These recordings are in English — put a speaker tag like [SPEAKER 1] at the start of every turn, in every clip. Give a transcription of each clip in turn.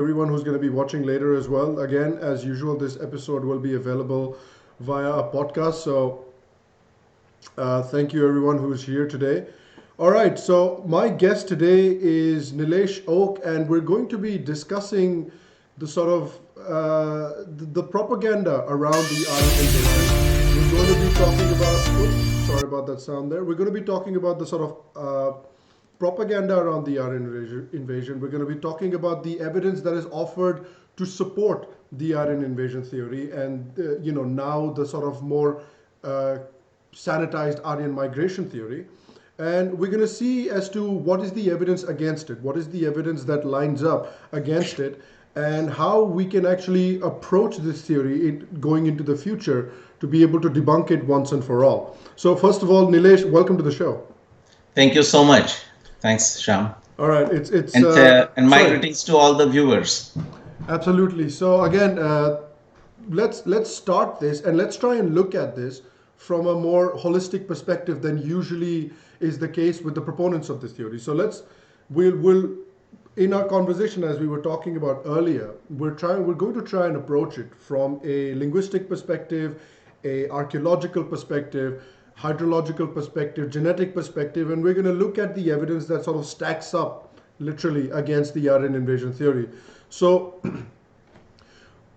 [SPEAKER 1] everyone who's going to be watching later as well. Again, as usual, this episode will be available via a podcast. So thank you everyone who's here today. All right, so my guest today is Nilesh Oak, and we're going to be discussing the sort of the propaganda around the Aryan invasion. We're going to be talking about. Oops, sorry about that sound there. We're going to be talking about the sort of propaganda around the Aryan invasion. We're going to be talking about the evidence that is offered to support the Aryan invasion theory, and now the sort of more sanitized Aryan migration theory. And we're going to see as to what is the evidence against it, what is the evidence that lines up against it, and how we can actually approach this theory going into the future to be able to debunk it once and for all. So first of all, Nilesh, welcome to the show.
[SPEAKER 2] Thank you so much. Thanks, Sham.
[SPEAKER 1] All right,
[SPEAKER 2] and my greetings to all the viewers.
[SPEAKER 1] Absolutely. So again, let's start this, and let's try and look at this from a more holistic perspective than usually is the case with the proponents of this theory. So we'll in our conversation, as we were talking about earlier, we're going to try and approach it from a linguistic perspective, a archaeological perspective, hydrological perspective, genetic perspective, and we're going to look at the evidence that sort of stacks up literally against the Aryan invasion theory. So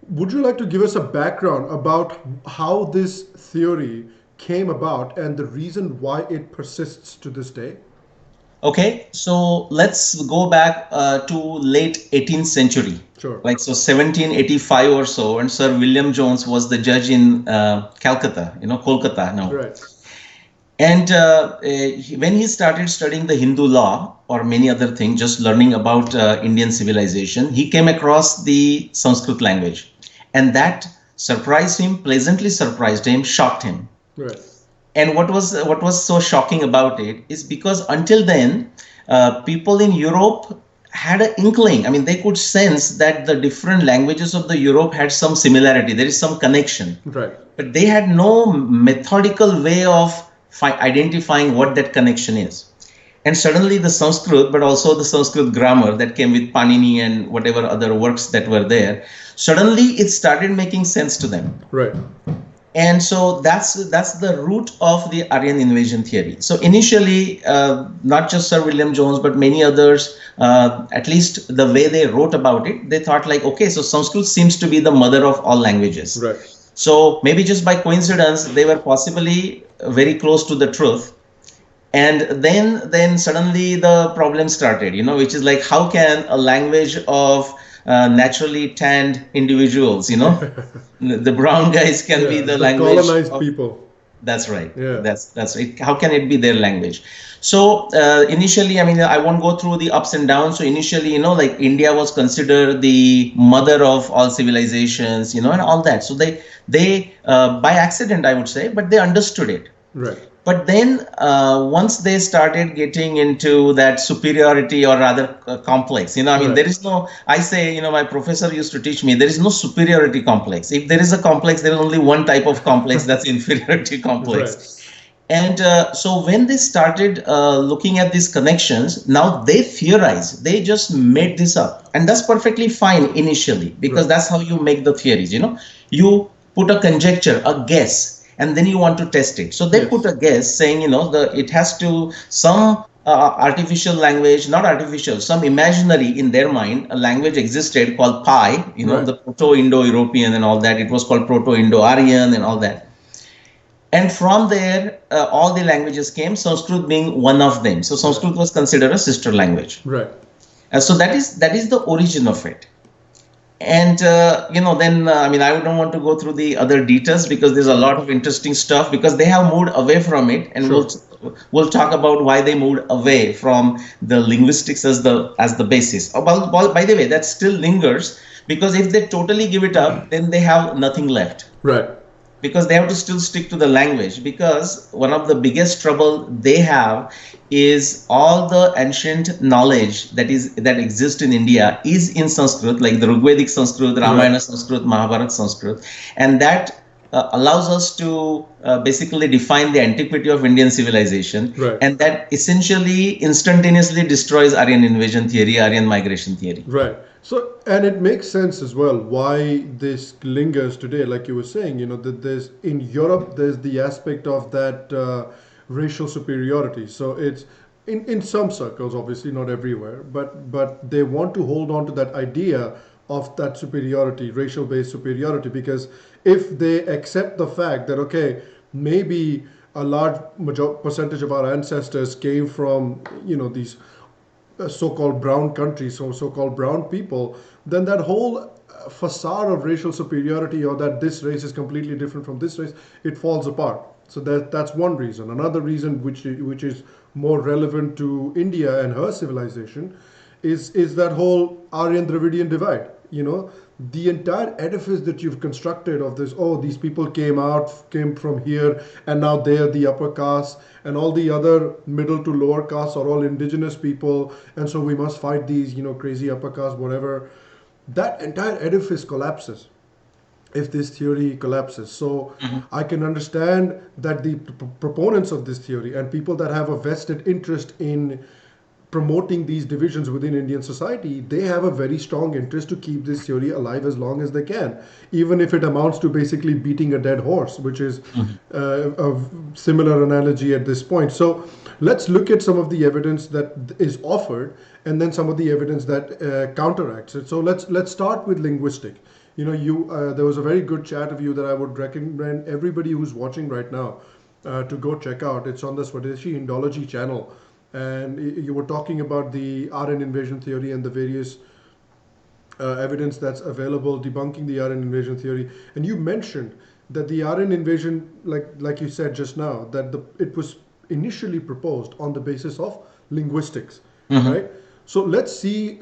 [SPEAKER 1] would you like to give us a background about how this theory came about and the reason why it persists to this day?
[SPEAKER 2] Okay, so let's go back to late 18th century.
[SPEAKER 1] Sure.
[SPEAKER 2] Like so 1785 or so, and Sir William Jones was the judge in Calcutta, Kolkata now.
[SPEAKER 1] Right.
[SPEAKER 2] And when he started studying the Hindu law or many other things, just learning about Indian civilization, he came across the Sanskrit language. And that surprised him, pleasantly surprised him, shocked him.
[SPEAKER 1] Right.
[SPEAKER 2] And what was so shocking about it is because until then, people in Europe had an inkling. I mean, they could sense that the different languages of the Europe had some similarity. There is some connection.
[SPEAKER 1] Right.
[SPEAKER 2] But they had no methodical way of identifying what that connection is. And suddenly the Sanskrit, but also the Sanskrit grammar that came with Panini and whatever other works that were there, suddenly it started making sense to them.
[SPEAKER 1] Right.
[SPEAKER 2] And so that's the root of the Aryan invasion theory. So initially, not just Sir William Jones, but many others, at least the way they wrote about it, they thought like, okay, so Sanskrit seems to be the mother of all languages.
[SPEAKER 1] Right.
[SPEAKER 2] So maybe just by coincidence, they were possibly very close to the truth. And then suddenly the problem started, which is like, how can a language of naturally tanned individuals, the brown guys can be the language
[SPEAKER 1] colonized of people.
[SPEAKER 2] That's right.
[SPEAKER 1] Yeah.
[SPEAKER 2] That's right. How can it be their language? So initially, I mean, I won't go through the ups and downs. So initially, like India was considered the mother of all civilizations, and all that. So they by accident, I would say, but they understood it.
[SPEAKER 1] Right.
[SPEAKER 2] But then once they started getting into that superiority, or rather complex,
[SPEAKER 1] Right.
[SPEAKER 2] there is no, I say, my professor used to teach me, there is no superiority complex. If there is a complex, there is only one type of complex, that's inferiority complex.
[SPEAKER 1] Right.
[SPEAKER 2] And so when they started looking at these connections, now they theorize, they just made this up. And that's perfectly fine initially, because
[SPEAKER 1] Right.
[SPEAKER 2] that's how you make the theories, you put a conjecture, a guess, and then you want to test it. So they
[SPEAKER 1] Yes.
[SPEAKER 2] put a guess saying, it has to some artificial language, not artificial, some imaginary in their mind, a language existed called Pi,
[SPEAKER 1] Right.
[SPEAKER 2] the Proto-Indo-European and all that. It was called Proto-Indo-Aryan and all that. And from there, all the languages came, Sanskrit being one of them. So Sanskrit was considered a sister language.
[SPEAKER 1] Right.
[SPEAKER 2] So that is the origin of it. And, then, I don't want to go through the other details because there's a lot of interesting stuff, because they have moved away from it. And
[SPEAKER 1] Sure.
[SPEAKER 2] we'll talk about why they moved away from the linguistics as the basis. Well, by the way, that still lingers, because if they totally give it up, then they have nothing left.
[SPEAKER 1] Right.
[SPEAKER 2] Because they have to still stick to the language, because one of the biggest trouble they have is all the ancient knowledge that exists in India is in Sanskrit, like the Rigvedic Sanskrit, Ramayana Sanskrit, Mahabharata Sanskrit, and that allows us to basically define the antiquity of Indian civilization,
[SPEAKER 1] Right.
[SPEAKER 2] and that essentially instantaneously destroys Aryan invasion theory, Aryan migration theory.
[SPEAKER 1] Right. So, and it makes sense as well why this lingers today. Like you were saying, that there's in Europe, there's the aspect of that racial superiority. So it's in some circles, obviously not everywhere, but they want to hold on to that idea of that superiority, racial based superiority, because if they accept the fact that, okay, maybe a large percentage of our ancestors came from, these so-called brown countries, so-called brown people, then that whole facade of racial superiority, or that this race is completely different from this race, it falls apart. So that's one reason. Another reason, which is more relevant to India and her civilization, is that whole Aryan Dravidian divide. The entire edifice that you've constructed of this, oh, these people came from here, and now they are the upper caste, and all the other middle to lower castes are all indigenous people, and so we must fight these, crazy upper castes, whatever. That entire edifice collapses if this theory collapses. So I can understand that the proponents of this theory and people that have a vested interest in promoting these divisions within Indian society, they have a very strong interest to keep this theory alive as long as they can, even if it amounts to basically beating a dead horse, which is a similar analogy at this point. So let's look at some of the evidence that is offered, and then some of the evidence that counteracts it. So let's start with linguistic. There was a very good chat of you that I would recommend everybody who's watching right now to go check out. It's on the Swadeshi Indology channel. And you were talking about the Aryan Invasion Theory and the various evidence that's available debunking the Aryan Invasion Theory. And you mentioned that the Aryan Invasion, like you said just now, that it was initially proposed on the basis of linguistics, right? So let's see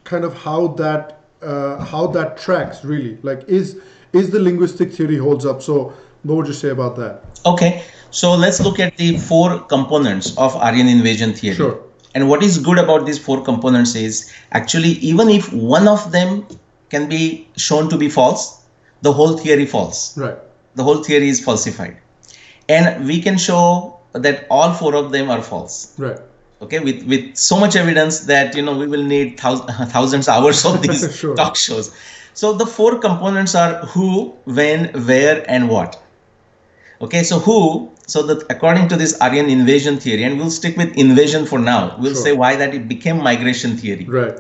[SPEAKER 1] kind of how that tracks really. Like, is the linguistic theory holds up? So what would you say about that?
[SPEAKER 2] Okay. So let's look at the four components of Aryan Invasion Theory.
[SPEAKER 1] Sure.
[SPEAKER 2] And what is good about these four components is, actually, even if one of them can be shown to be false, the whole theory falls.
[SPEAKER 1] Right.
[SPEAKER 2] The whole theory is falsified. And we can show that all four of them are false.
[SPEAKER 1] Right.
[SPEAKER 2] Okay, with so much evidence that we will need thousands of hours of these
[SPEAKER 1] Sure.
[SPEAKER 2] talk shows. So the four components are who, when, where, and what. Okay, so who, according to this Aryan invasion theory, and we'll stick with invasion for now, we'll say why that it became migration theory.
[SPEAKER 1] Right.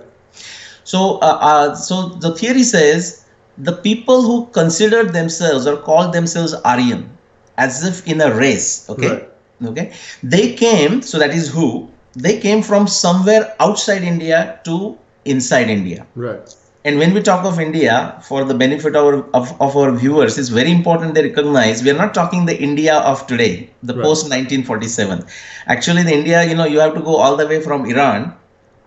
[SPEAKER 2] So, so the theory says the people who considered themselves or called themselves Aryan, as if in a race, okay?
[SPEAKER 1] Right.
[SPEAKER 2] Okay, they came, so that is who, they came from somewhere outside India to inside India.
[SPEAKER 1] Right.
[SPEAKER 2] And when we talk of India, for the benefit of our viewers, it's very important they recognize we are not talking the India of today, the post 1947. Actually, the India, you have to go all the way from Iran,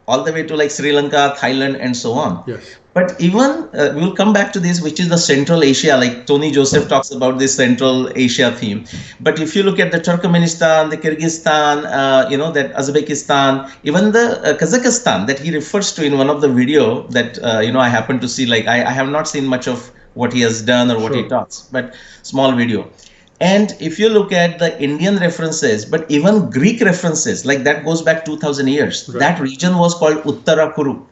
[SPEAKER 2] all the way to like Sri Lanka, Thailand, and so on.
[SPEAKER 1] Yes.
[SPEAKER 2] But even we'll come back to this, which is the Central Asia, like Tony Joseph talks about this Central Asia theme. But if you look at the Turkmenistan, the Kyrgyzstan, that Uzbekistan, even the Kazakhstan that he refers to in one of the video that, I happen to see, like I have not seen much of what he has done or what he talks, but small video. And if you look at the Indian references, but even Greek references, like that goes back 2000 years, that region was called Uttarakuru.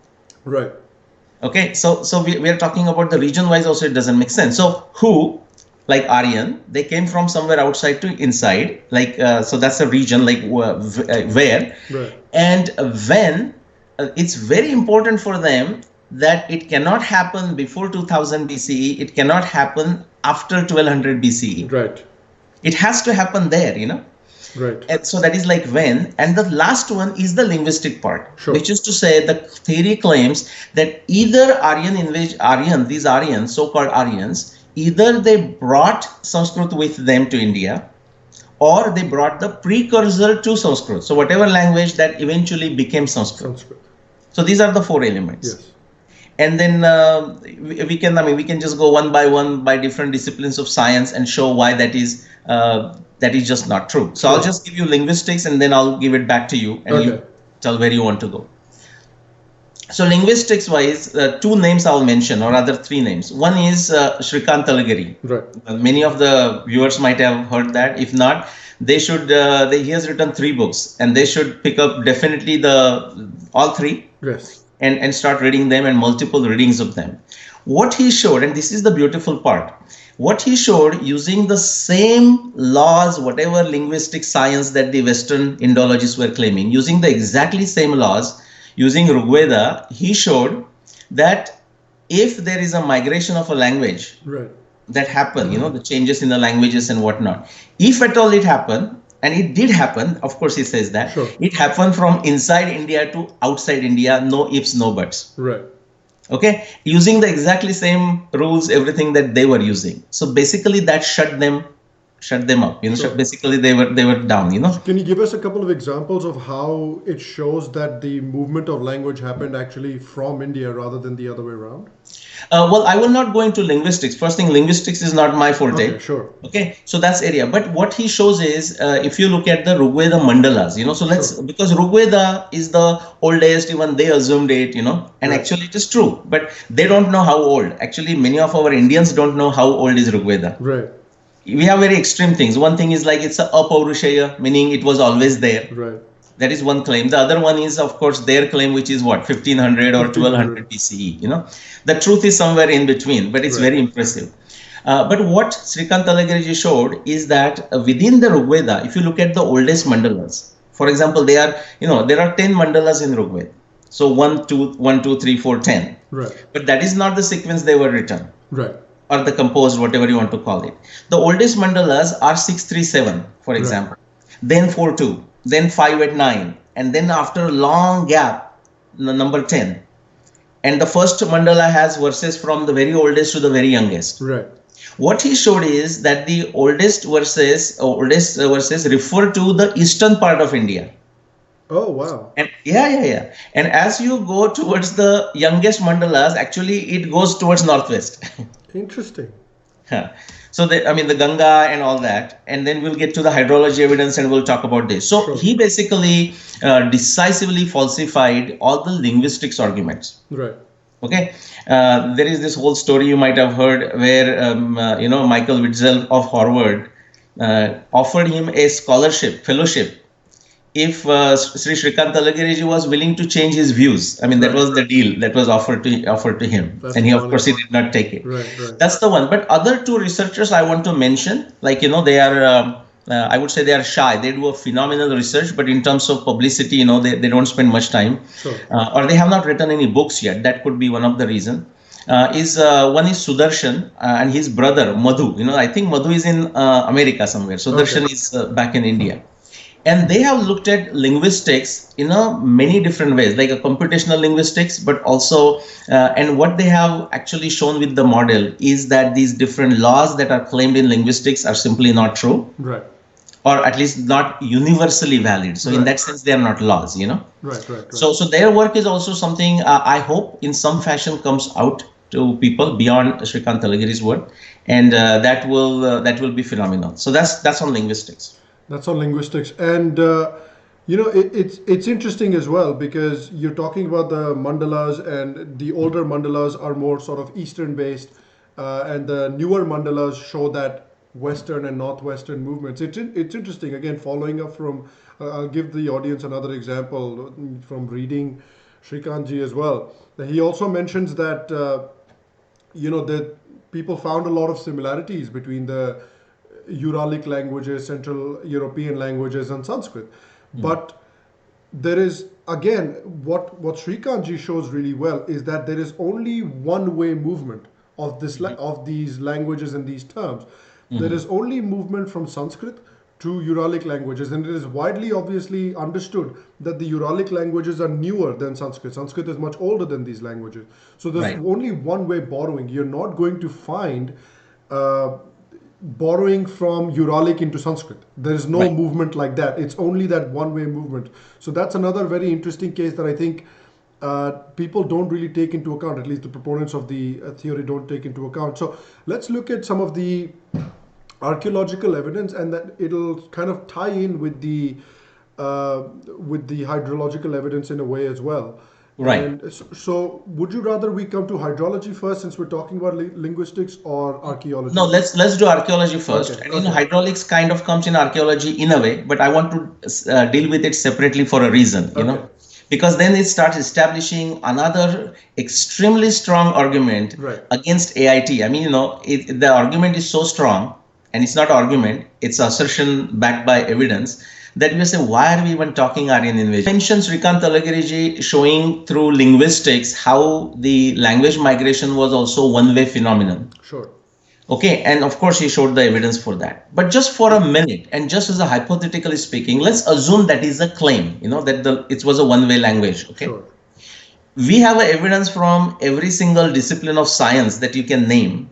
[SPEAKER 1] Right.
[SPEAKER 2] Okay, so we are talking about the region wise also, it doesn't make sense. So who, like Aryan, they came from somewhere outside to inside, like, so that's a region, like where. Right. And when, it's very important for them that it cannot happen before 2000 BCE, it cannot happen after 1200 BCE.
[SPEAKER 1] Right.
[SPEAKER 2] It has to happen there,
[SPEAKER 1] Right.
[SPEAKER 2] And so that is like when. And the last one is the linguistic part, which is to say the theory claims that either these Aryans, so-called Aryans, either they brought Sanskrit with them to India, or they brought the precursor to Sanskrit. So whatever language that eventually became Sanskrit. So these are the four elements.
[SPEAKER 1] Yes.
[SPEAKER 2] And then we can just go one by different disciplines of science and show why that is just not true. So I'll just give you linguistics and then I'll give it back to you and you tell where you want to go. So linguistics wise, two names I'll mention, or rather three names. One is Shrikant Talageri.
[SPEAKER 1] Right.
[SPEAKER 2] Many of the viewers might have heard that. If not, they should. He has written 3 books, and they should pick up definitely all 3.
[SPEAKER 1] Yes.
[SPEAKER 2] and start reading them and multiple readings of them. What he showed, and this is the beautiful part, what he showed using the same laws, whatever linguistic science that the Western Indologists were claiming, using the exactly same laws, using Rigveda, he showed that if there is a migration of a language
[SPEAKER 1] Right.
[SPEAKER 2] that happen, the changes in the languages and whatnot, if at all it happened, and it did happen, of course he says that,
[SPEAKER 1] Sure.
[SPEAKER 2] it happened from inside India to outside India, no ifs, no buts.
[SPEAKER 1] Right.
[SPEAKER 2] Okay, using the exactly same rules, everything that they were using. So basically that shut them up.
[SPEAKER 1] Sure.
[SPEAKER 2] Basically they were down.
[SPEAKER 1] Can you give us a couple of examples of how it shows that the movement of language happened actually from India rather than the other way around?
[SPEAKER 2] Well, I will not go into linguistics. First thing, linguistics is not my forte.
[SPEAKER 1] Okay, sure.
[SPEAKER 2] Okay, so that's area. But what he shows is, if you look at the Rigveda mandalas, so because Rigveda is the oldest, even they assumed it, and
[SPEAKER 1] Right.
[SPEAKER 2] actually it is true, but they don't know how old. Actually, many of our Indians don't know how old is Rigveda.
[SPEAKER 1] Right.
[SPEAKER 2] We have very extreme things. One thing is like it's a apaurushaya, meaning it was always there.
[SPEAKER 1] Right.
[SPEAKER 2] That is one claim. The other one is, of course, their claim, which is what, 1500 or 1200 BCE. The truth is somewhere in between, but it's
[SPEAKER 1] Right.
[SPEAKER 2] very impressive. But what Shrikant Talageri showed is that within the Rigveda, if you look at the oldest mandalas, for example, there are 10 mandalas in Rigveda. So 1, 2, 1, 2, 3, 4, 10.
[SPEAKER 1] Right.
[SPEAKER 2] But that is not the sequence they were written.
[SPEAKER 1] Right.
[SPEAKER 2] Or the composed, whatever you want to call it. The oldest mandalas are 637, for example, then 42, then 589, and then after a long gap, the number 10. And the first mandala has verses from the very oldest to the very youngest.
[SPEAKER 1] Right.
[SPEAKER 2] What he showed is that the oldest verses refer to the eastern part of India.
[SPEAKER 1] Oh, wow.
[SPEAKER 2] And yeah. And as you go towards the youngest mandalas, actually it goes towards northwest.
[SPEAKER 1] Interesting.
[SPEAKER 2] So the Ganga and all that, and then we'll get to the hydrology evidence and we'll talk about this. So
[SPEAKER 1] Sure.
[SPEAKER 2] he basically decisively falsified all the linguistics arguments.
[SPEAKER 1] Right.
[SPEAKER 2] Okay, there is this whole story you might have heard where Michael Witzel of Harvard offered him a fellowship if Sri Shrikant Talageri was willing to change his views. I mean, that
[SPEAKER 1] Right.
[SPEAKER 2] was the deal that was offered to him.
[SPEAKER 1] That's
[SPEAKER 2] And he, of
[SPEAKER 1] funny.
[SPEAKER 2] course, he did not take it.
[SPEAKER 1] Right. Right.
[SPEAKER 2] That's the one. But other two researchers I want to mention, like, they are, I would say they are shy. They do a phenomenal research, but in terms of publicity, they don't spend much time.
[SPEAKER 1] Sure.
[SPEAKER 2] Or they have not written any books yet. That could be one of the reasons. One is Sudarshan and his brother Madhu. I think Madhu is in America somewhere. Sudarshan
[SPEAKER 1] Okay.
[SPEAKER 2] is back in India. And they have looked at linguistics in many different ways, like a computational linguistics, but also, and what they have actually shown with the model is that these different laws that are claimed in linguistics are simply not true,
[SPEAKER 1] Right.
[SPEAKER 2] or at least not universally valid. So in
[SPEAKER 1] Right.
[SPEAKER 2] that sense, they are not laws,
[SPEAKER 1] Right.
[SPEAKER 2] So their work is also something I hope in some fashion comes out to people beyond Shrikant Talageri's work, and that will be phenomenal. So that's on linguistics.
[SPEAKER 1] That's on linguistics, and it's interesting as well because you're talking about the mandalas, and the older mandalas are more sort of Eastern based, and the newer mandalas show that Western and Northwestern movements. It's interesting. Again, following up from, I'll give the audience another example from reading Shrikantji as well. He also mentions that that people found a lot of similarities between the Uralic languages, Central European languages, and Sanskrit. But there is, again, what Shrikantji shows really well is that there is only one-way movement of of these languages and these terms. There is only movement from Sanskrit to Uralic languages, and it is widely obviously understood that the Uralic languages are newer than Sanskrit. Sanskrit is much older than these languages. So there's
[SPEAKER 2] Right.
[SPEAKER 1] only one way borrowing. You're not going to find borrowing from Uralic into Sanskrit. There is no
[SPEAKER 2] Right.
[SPEAKER 1] movement like that. It's only that one-way movement. So that's another very interesting case that I think people don't really take into account. At least the proponents of the theory don't take into account. So let's look at some of the archaeological evidence, and that it'll kind of tie in with the hydrological evidence in a way as well.
[SPEAKER 2] Right.
[SPEAKER 1] And so would you rather we come to hydrology first, since we're talking about linguistics, or archaeology?
[SPEAKER 2] No, let's do archaeology first.
[SPEAKER 1] Okay,
[SPEAKER 2] And
[SPEAKER 1] okay.
[SPEAKER 2] hydraulics kind of comes in archaeology in a way, but I want to deal with it separately for a reason,
[SPEAKER 1] Okay.
[SPEAKER 2] because then it starts establishing another extremely strong argument
[SPEAKER 1] Right.
[SPEAKER 2] against AIT. I mean, the argument is so strong, and it's not argument, it's assertion backed by evidence, that we say, why are we even talking Aryan invasion? Mentions Shrikant Talageri showing through linguistics how the language migration was also one-way phenomenon.
[SPEAKER 1] Sure.
[SPEAKER 2] Okay, and of course he showed the evidence for that. But just for a minute, and just as a hypothetically speaking, let's assume that is a claim, that it was a one-way language. Okay,
[SPEAKER 1] Sure.
[SPEAKER 2] we have evidence from every single discipline of science that you can name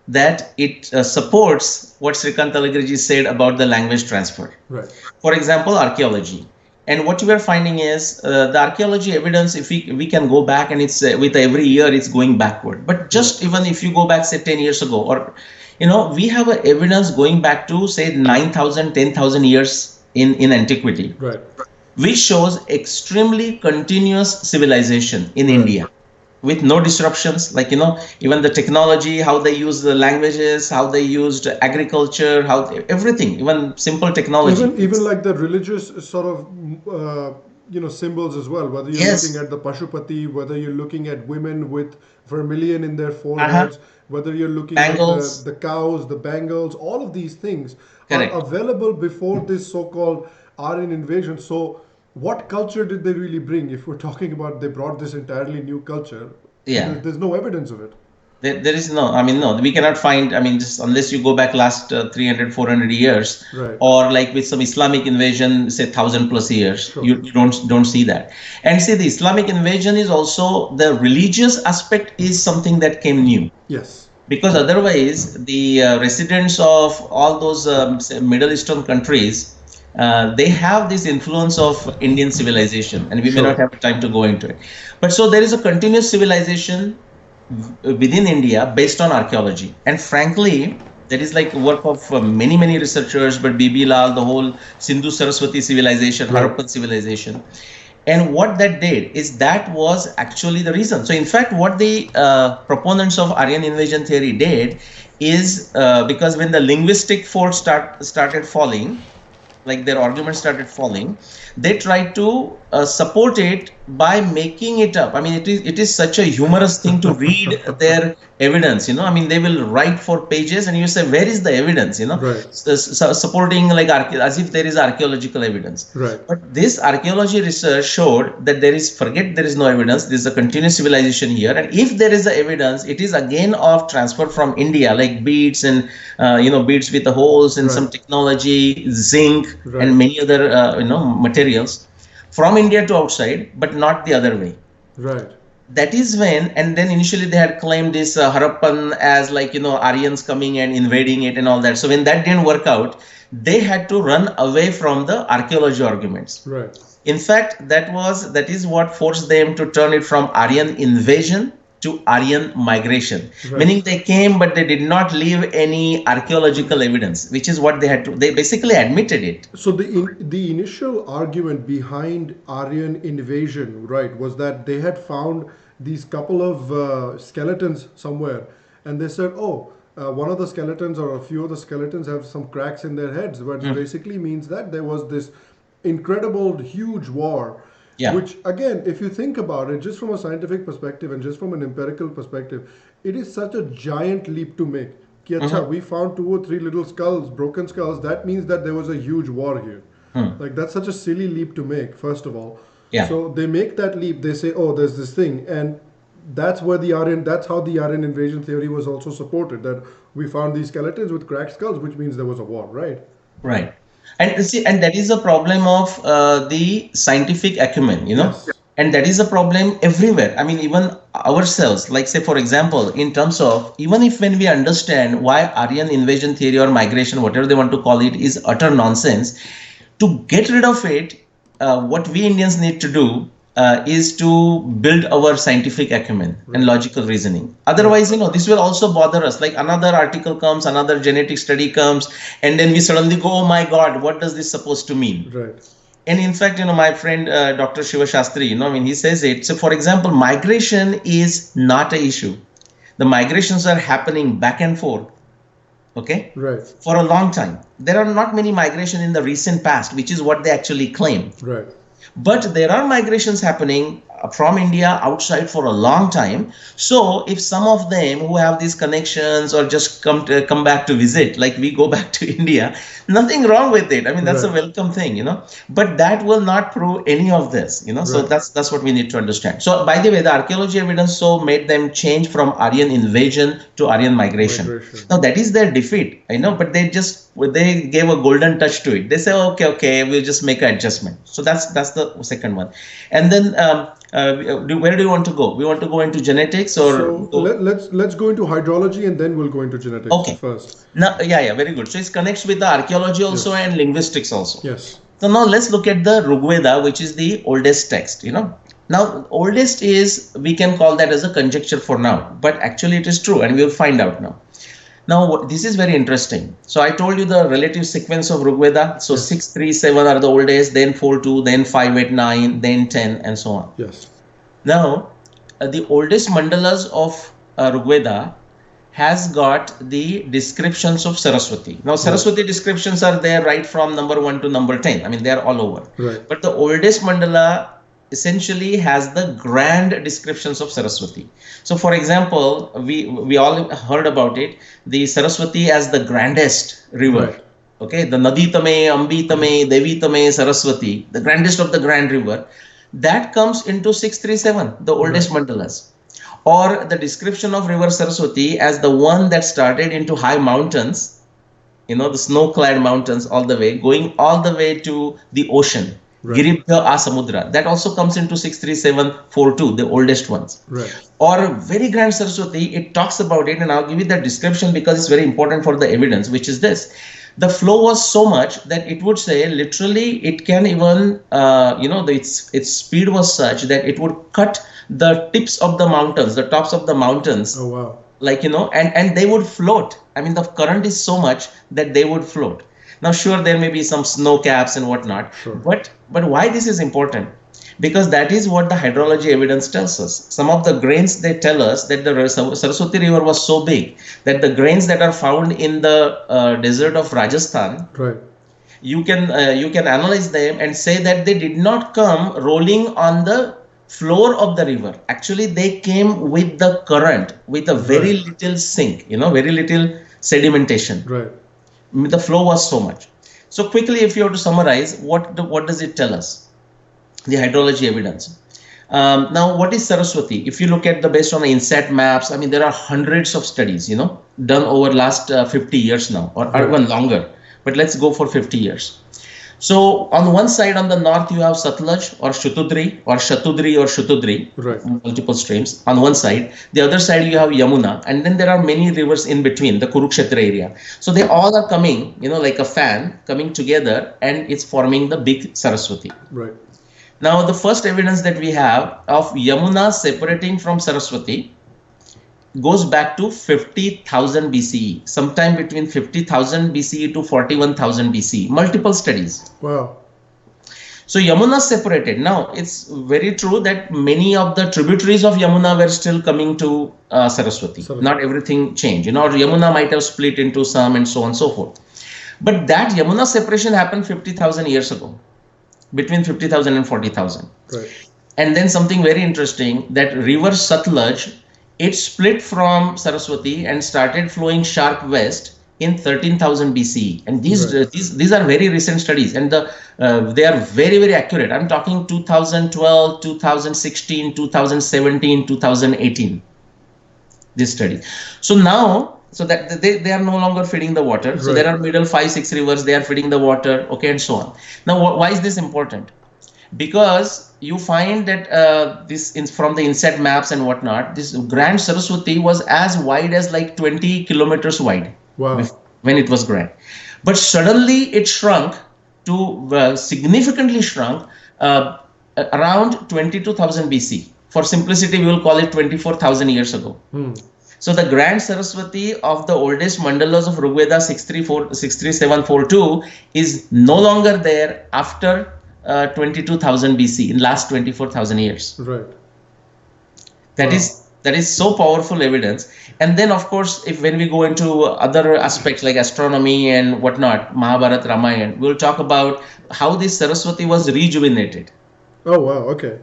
[SPEAKER 2] that it supports what Shrikant Talageri said about the language transfer.
[SPEAKER 1] Right.
[SPEAKER 2] For example, archaeology. And what we are finding is the archaeology evidence, if we can go back, and it's with every year it's going backward. But just even if you go back, say 10 years ago, or, we have evidence going back to, say, 9,000, 10,000 years in antiquity.
[SPEAKER 1] Right.
[SPEAKER 2] Which shows extremely continuous civilization in India with no disruptions, like, even the technology, how they use the languages, how they used agriculture, everything, even simple technology.
[SPEAKER 1] Even like the religious sort of, symbols as well, whether you're looking at the Pashupati, whether you're looking at women with vermilion in their foreheads, whether you're looking
[SPEAKER 2] Bangles.
[SPEAKER 1] at the cows, the bangles, all of these things
[SPEAKER 2] Correct.
[SPEAKER 1] are available before this so-called Aryan invasion. So what culture did they really bring? If we're talking about they brought this entirely new culture, there's no evidence of it.
[SPEAKER 2] There is no, we cannot find, just unless you go back last 300, 400 years,
[SPEAKER 1] Right.
[SPEAKER 2] or like with some Islamic invasion, say 1,000+ years,
[SPEAKER 1] Sure.
[SPEAKER 2] you don't see that. And see, the Islamic invasion is also, the religious aspect is something that came new.
[SPEAKER 1] Yes.
[SPEAKER 2] Because otherwise, the residents of all those say Middle Eastern countries, they have this influence of Indian civilization, and we may not have time to go into it. But so there is a continuous civilization within India based on archaeology. And frankly, that is like work of many researchers, but B.B. Lal, the whole Sindhu Saraswati civilization, Harappan civilization. And what that did is that was actually the reason. So in fact, what the proponents of Aryan invasion theory did is, because when the linguistic force started falling, like their argument started falling, they tried to support it by making it up. It is such a humorous thing to read their evidence. They will write for pages, and you say, where is the evidence? Supporting like as if there is archaeological evidence.
[SPEAKER 1] Right.
[SPEAKER 2] But this archaeology research showed that there is no evidence. There is a continuous civilization here, and if there is the evidence, it is again of transfer from India, like beads and beads with the holes and some technology, zinc, and many other materials from India to outside, but not the other way.
[SPEAKER 1] Right.
[SPEAKER 2] That is when, and then initially they had claimed this Harappan as like, Aryans coming and invading it and all that. So when that didn't work out, they had to run away from the archaeology arguments.
[SPEAKER 1] Right.
[SPEAKER 2] In fact, that is what forced them to turn it from Aryan invasion to Aryan migration, meaning they came, but they did not leave any archaeological evidence, which is what they had to. They basically admitted it.
[SPEAKER 1] So the initial argument behind Aryan invasion, right, was that they had found these couple of skeletons somewhere, and they said, one of the skeletons or a few of the skeletons have some cracks in their heads, which basically means that there was this incredible, huge war. Yeah. Which, again, if you think about it, just from a scientific perspective and just from an empirical perspective, it is such a giant leap to make. We found 2 or 3 little skulls, broken skulls. That means that there was a huge war here. Like, that's such a silly leap to make, first of all. Yeah. So they make that leap. They say, there's this thing. And that's how the Aryan invasion theory was also supported, that we found these skeletons with cracked skulls, which means there was a war, right?
[SPEAKER 2] Right. And see, and that is a problem of the scientific acumen,
[SPEAKER 1] Yes.
[SPEAKER 2] And that is a problem everywhere. Even ourselves, like say, for example, in terms of, even if when we understand why Aryan invasion theory or migration, whatever they want to call it, is utter nonsense, to get rid of it, what we Indians need to do is to build our scientific acumen and logical reasoning. Otherwise, this will also bother us. Like another article comes, another genetic study comes, and then we suddenly go, oh my God, what does this supposed to mean?
[SPEAKER 1] Right.
[SPEAKER 2] And in fact, my friend, Dr. Shiva Shastri, he says it. So for example, migration is not an issue. The migrations are happening back and forth. Okay.
[SPEAKER 1] Right.
[SPEAKER 2] For a long time. There are not many migration in the recent past, which is what they actually claim.
[SPEAKER 1] Right.
[SPEAKER 2] But there are migrations happening from India outside for a long time. So if some of them who have these connections or just come back to visit, like we go back to India, nothing wrong with it. I mean, that's a
[SPEAKER 1] Right.
[SPEAKER 2] welcome thing, But that will not prove any of this, So
[SPEAKER 1] Right.
[SPEAKER 2] that's what we need to understand. So by the way, the archaeology evidence so made them change from Aryan invasion to Aryan migration.
[SPEAKER 1] Migration.
[SPEAKER 2] Now that is their defeat, but they gave a golden touch to it. They say, okay, okay, we'll just make an adjustment. So that's the second one. And then where do you want to go? We want to go into genetics or
[SPEAKER 1] So let's go into hydrology and then we'll go into genetics
[SPEAKER 2] okay.
[SPEAKER 1] first.
[SPEAKER 2] Now, yeah, very good. So it connects with the archaeology also
[SPEAKER 1] Yes.
[SPEAKER 2] and linguistics also.
[SPEAKER 1] Yes.
[SPEAKER 2] So now let's look at the Rigveda, which is the oldest text. Now oldest is, we can call that as a conjecture for now, but actually it is true, and we will find out now. Now this is very interesting. So I told you the relative sequence of Rigveda. So
[SPEAKER 1] Yes.
[SPEAKER 2] 6, 3, 7 are the oldest, then 4, 2, then 5, 8, 9, then 10, and so on.
[SPEAKER 1] Yes.
[SPEAKER 2] Now the oldest mandalas of Rigveda has got the descriptions of Saraswati. Now Saraswati descriptions are there right from number 1 to number 10. I mean, they are all over.
[SPEAKER 1] Right.
[SPEAKER 2] But the oldest mandala essentially has the grand descriptions of Saraswati. So for example, we all heard about it, the Saraswati as the grandest river.
[SPEAKER 1] Right.
[SPEAKER 2] Okay, the Nadi Tame, Ambi Tame, Devi Tame, Saraswati, the grandest of the grand river. That comes into 637, the oldest mandalas. Or the description of river Saraswati as the one that started into high mountains, the snow-clad mountains all the way, going all the way to the ocean.
[SPEAKER 1] Right.
[SPEAKER 2] Giribhya Asamudra. That also comes into 63742, the oldest ones.
[SPEAKER 1] Right.
[SPEAKER 2] Or very grand Saraswati, it talks about it, and I'll give you that description because it's very important for the evidence, which is this. The flow was so much that it would say literally it can even, its speed was such that it would cut the tips of the mountains, the tops of the mountains.
[SPEAKER 1] Oh, wow.
[SPEAKER 2] And they would float. I mean, the current is so much that they would float. Now, sure, there may be some snow caps and whatnot,
[SPEAKER 1] Sure.
[SPEAKER 2] but why this is important? Because that is what the hydrology evidence tells us. Some of the grains, they tell us that the Saraswati river was so big that the grains that are found in the desert of Rajasthan,
[SPEAKER 1] Right.
[SPEAKER 2] you can analyze them and say that they did not come rolling on the floor of the river. Actually, they came with the current, with a very little sink, very little sedimentation.
[SPEAKER 1] Right.
[SPEAKER 2] The flow was so much. So quickly, if you have to summarize, what does it tell us? The hydrology evidence. Now, what is Saraswati? If you look at based on the INSAT maps, I mean, there are hundreds of studies, done over last 50 years now, or even longer. But let's go for 50 years. So on one side, on the north, you have Satluj or Shatudri or Shatudri,
[SPEAKER 1] Right.
[SPEAKER 2] multiple streams on one side. The other side, you have Yamuna, and then there are many rivers in between, the Kurukshetra area. So they all are coming, like a fan coming together, and it's forming the big Saraswati.
[SPEAKER 1] Right.
[SPEAKER 2] Now, the first evidence that we have of Yamuna separating from Saraswati goes back to 50,000 BCE, sometime between 50,000 BCE to 41,000 BCE, multiple studies.
[SPEAKER 1] Wow.
[SPEAKER 2] So Yamuna separated. Now, it's very true that many of the tributaries of Yamuna were still coming to Saraswati. Not everything changed. Or Yamuna might have split into some and so on and so forth. But that Yamuna separation happened 50,000 years ago, between 50,000 and 40,000.
[SPEAKER 1] Right.
[SPEAKER 2] And then something very interesting, that river Satluj, it split from Saraswati and started flowing sharp west in 13,000 BCE. And these are very recent studies, and they are very, very accurate. I'm talking 2012, 2016, 2017, 2018. This study. So now, so that they are no longer feeding the water. So there are middle 5, 6 rivers, they are feeding the water, okay, and so on. Now, why is this important? Because you find that from the INSAT maps and whatnot, this grand Saraswati was as wide as like 20 kilometers wide.
[SPEAKER 1] Wow.
[SPEAKER 2] When it was grand. But suddenly it shrunk to significantly shrunk around 22,000 BC. For simplicity, we will call it 24,000 years ago. So the grand Saraswati of the oldest mandalas of Rigveda 63742 is no longer there after 22,000 BC, in last 24,000 years.
[SPEAKER 1] Right.
[SPEAKER 2] That is so powerful evidence. And then, of course, when we go into other aspects like astronomy and whatnot, Mahabharata, Ramayana, we'll talk about how this Saraswati was rejuvenated.
[SPEAKER 1] Oh wow. Okay.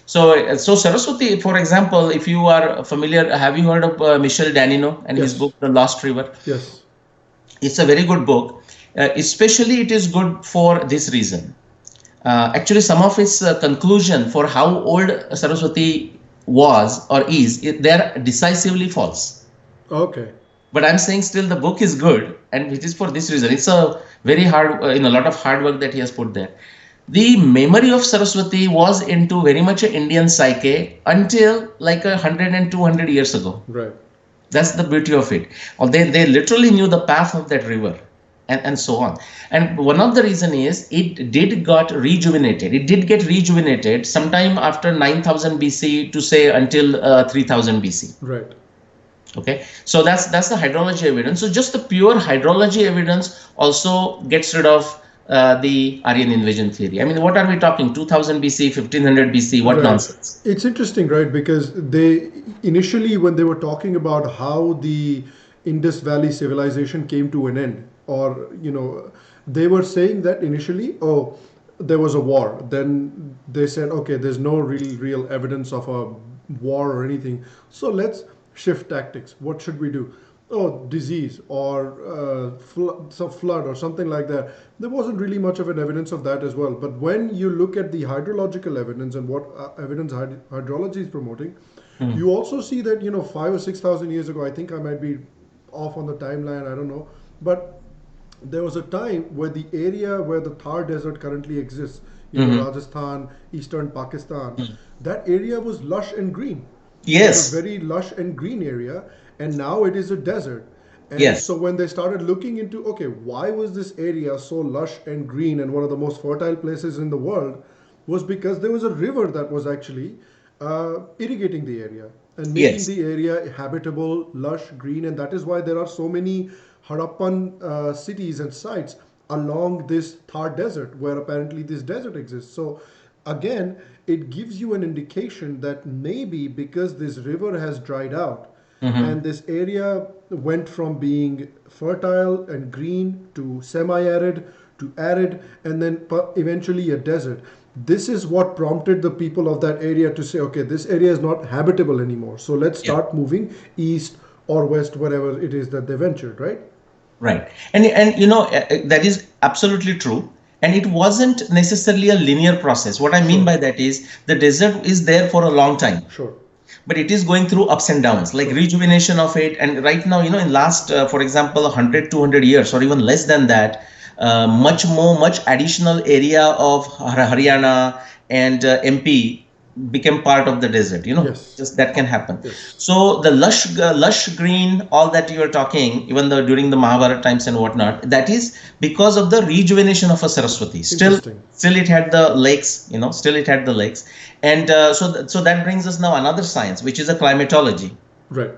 [SPEAKER 2] So Saraswati, for example, if you are familiar, have you heard of Michel Danino and his book
[SPEAKER 1] Yes.
[SPEAKER 2] The Lost River?
[SPEAKER 1] Yes.
[SPEAKER 2] It's a very good book. Especially, it is good for this reason. Actually, some of its conclusion for how old Saraswati was or is, they're decisively false.
[SPEAKER 1] Okay.
[SPEAKER 2] But I'm saying still the book is good, and it is for this reason. It's a very hard, in a lot of hard work that he has put there. The memory of Saraswati was into very much an Indian psyche until like 100 and 200 years ago.
[SPEAKER 1] Right.
[SPEAKER 2] That's the beauty of it. Or they literally knew the path of that river, and so on. And one of the reason is it did got rejuvenated. It did get rejuvenated sometime after 9000 BC to say until 3000 BC.
[SPEAKER 1] Right.
[SPEAKER 2] Okay, so that's the hydrology evidence. So just the pure hydrology evidence also gets rid of the Aryan invasion theory. I mean, what are we talking? 2000 BC, 1500 BC? What
[SPEAKER 1] Right.
[SPEAKER 2] nonsense?
[SPEAKER 1] It's interesting, right? Because they initially, when they were talking about how the Indus Valley civilization came to an end, or they were saying that initially, oh, there was a war. Then they said, okay, there's no real evidence of a war or anything. So let's shift tactics. What should we do? Oh, disease or some flood or something like that. There wasn't really much of an evidence of that as well. But when you look at the hydrological evidence and what evidence hydrology is promoting, you also see that 5 or 6 thousand years ago. I think I might be off on the timeline. I don't know, but there was a time where the area where the Thar Desert currently exists, Rajasthan, eastern Pakistan, that area was lush and green. It was a
[SPEAKER 2] Yes,
[SPEAKER 1] very lush and green area, and now it is a desert. And
[SPEAKER 2] yes,
[SPEAKER 1] so when they started looking into, okay, why was this area so lush and green and one of the most fertile places in the world, was because there was a river that was actually irrigating the area and making
[SPEAKER 2] yes,
[SPEAKER 1] the area habitable, lush, green, and that is why there are so many Harappan cities and sites along this Thar Desert, where apparently this desert exists. So again, it gives you an indication that maybe because this river has dried out and this area went from being fertile and green to semi-arid to arid and then eventually a desert, this is what prompted the people of that area to say, okay, this area is not habitable anymore, so let's
[SPEAKER 2] yeah.
[SPEAKER 1] start moving east or west, wherever it is that they ventured, right?
[SPEAKER 2] Right. And that is absolutely true. And it wasn't necessarily a linear process. What I mean
[SPEAKER 1] Sure.
[SPEAKER 2] by that is the desert is there for a long time,
[SPEAKER 1] Sure.
[SPEAKER 2] but it is going through ups and downs, like
[SPEAKER 1] Sure.
[SPEAKER 2] rejuvenation of it. And right now, in last, for example, 100, 200 years or even less than that, much additional area of Haryana and MP became part of the desert.
[SPEAKER 1] Yes.
[SPEAKER 2] Just that can happen.
[SPEAKER 1] Yes.
[SPEAKER 2] So the lush green, all that you are talking, even though during the Mahabharata times and whatnot, that is because of the rejuvenation of a Saraswati.
[SPEAKER 1] Interesting.
[SPEAKER 2] Still it had the lakes. Still it had the lakes, and so that brings us now another science, which is a climatology.
[SPEAKER 1] Right.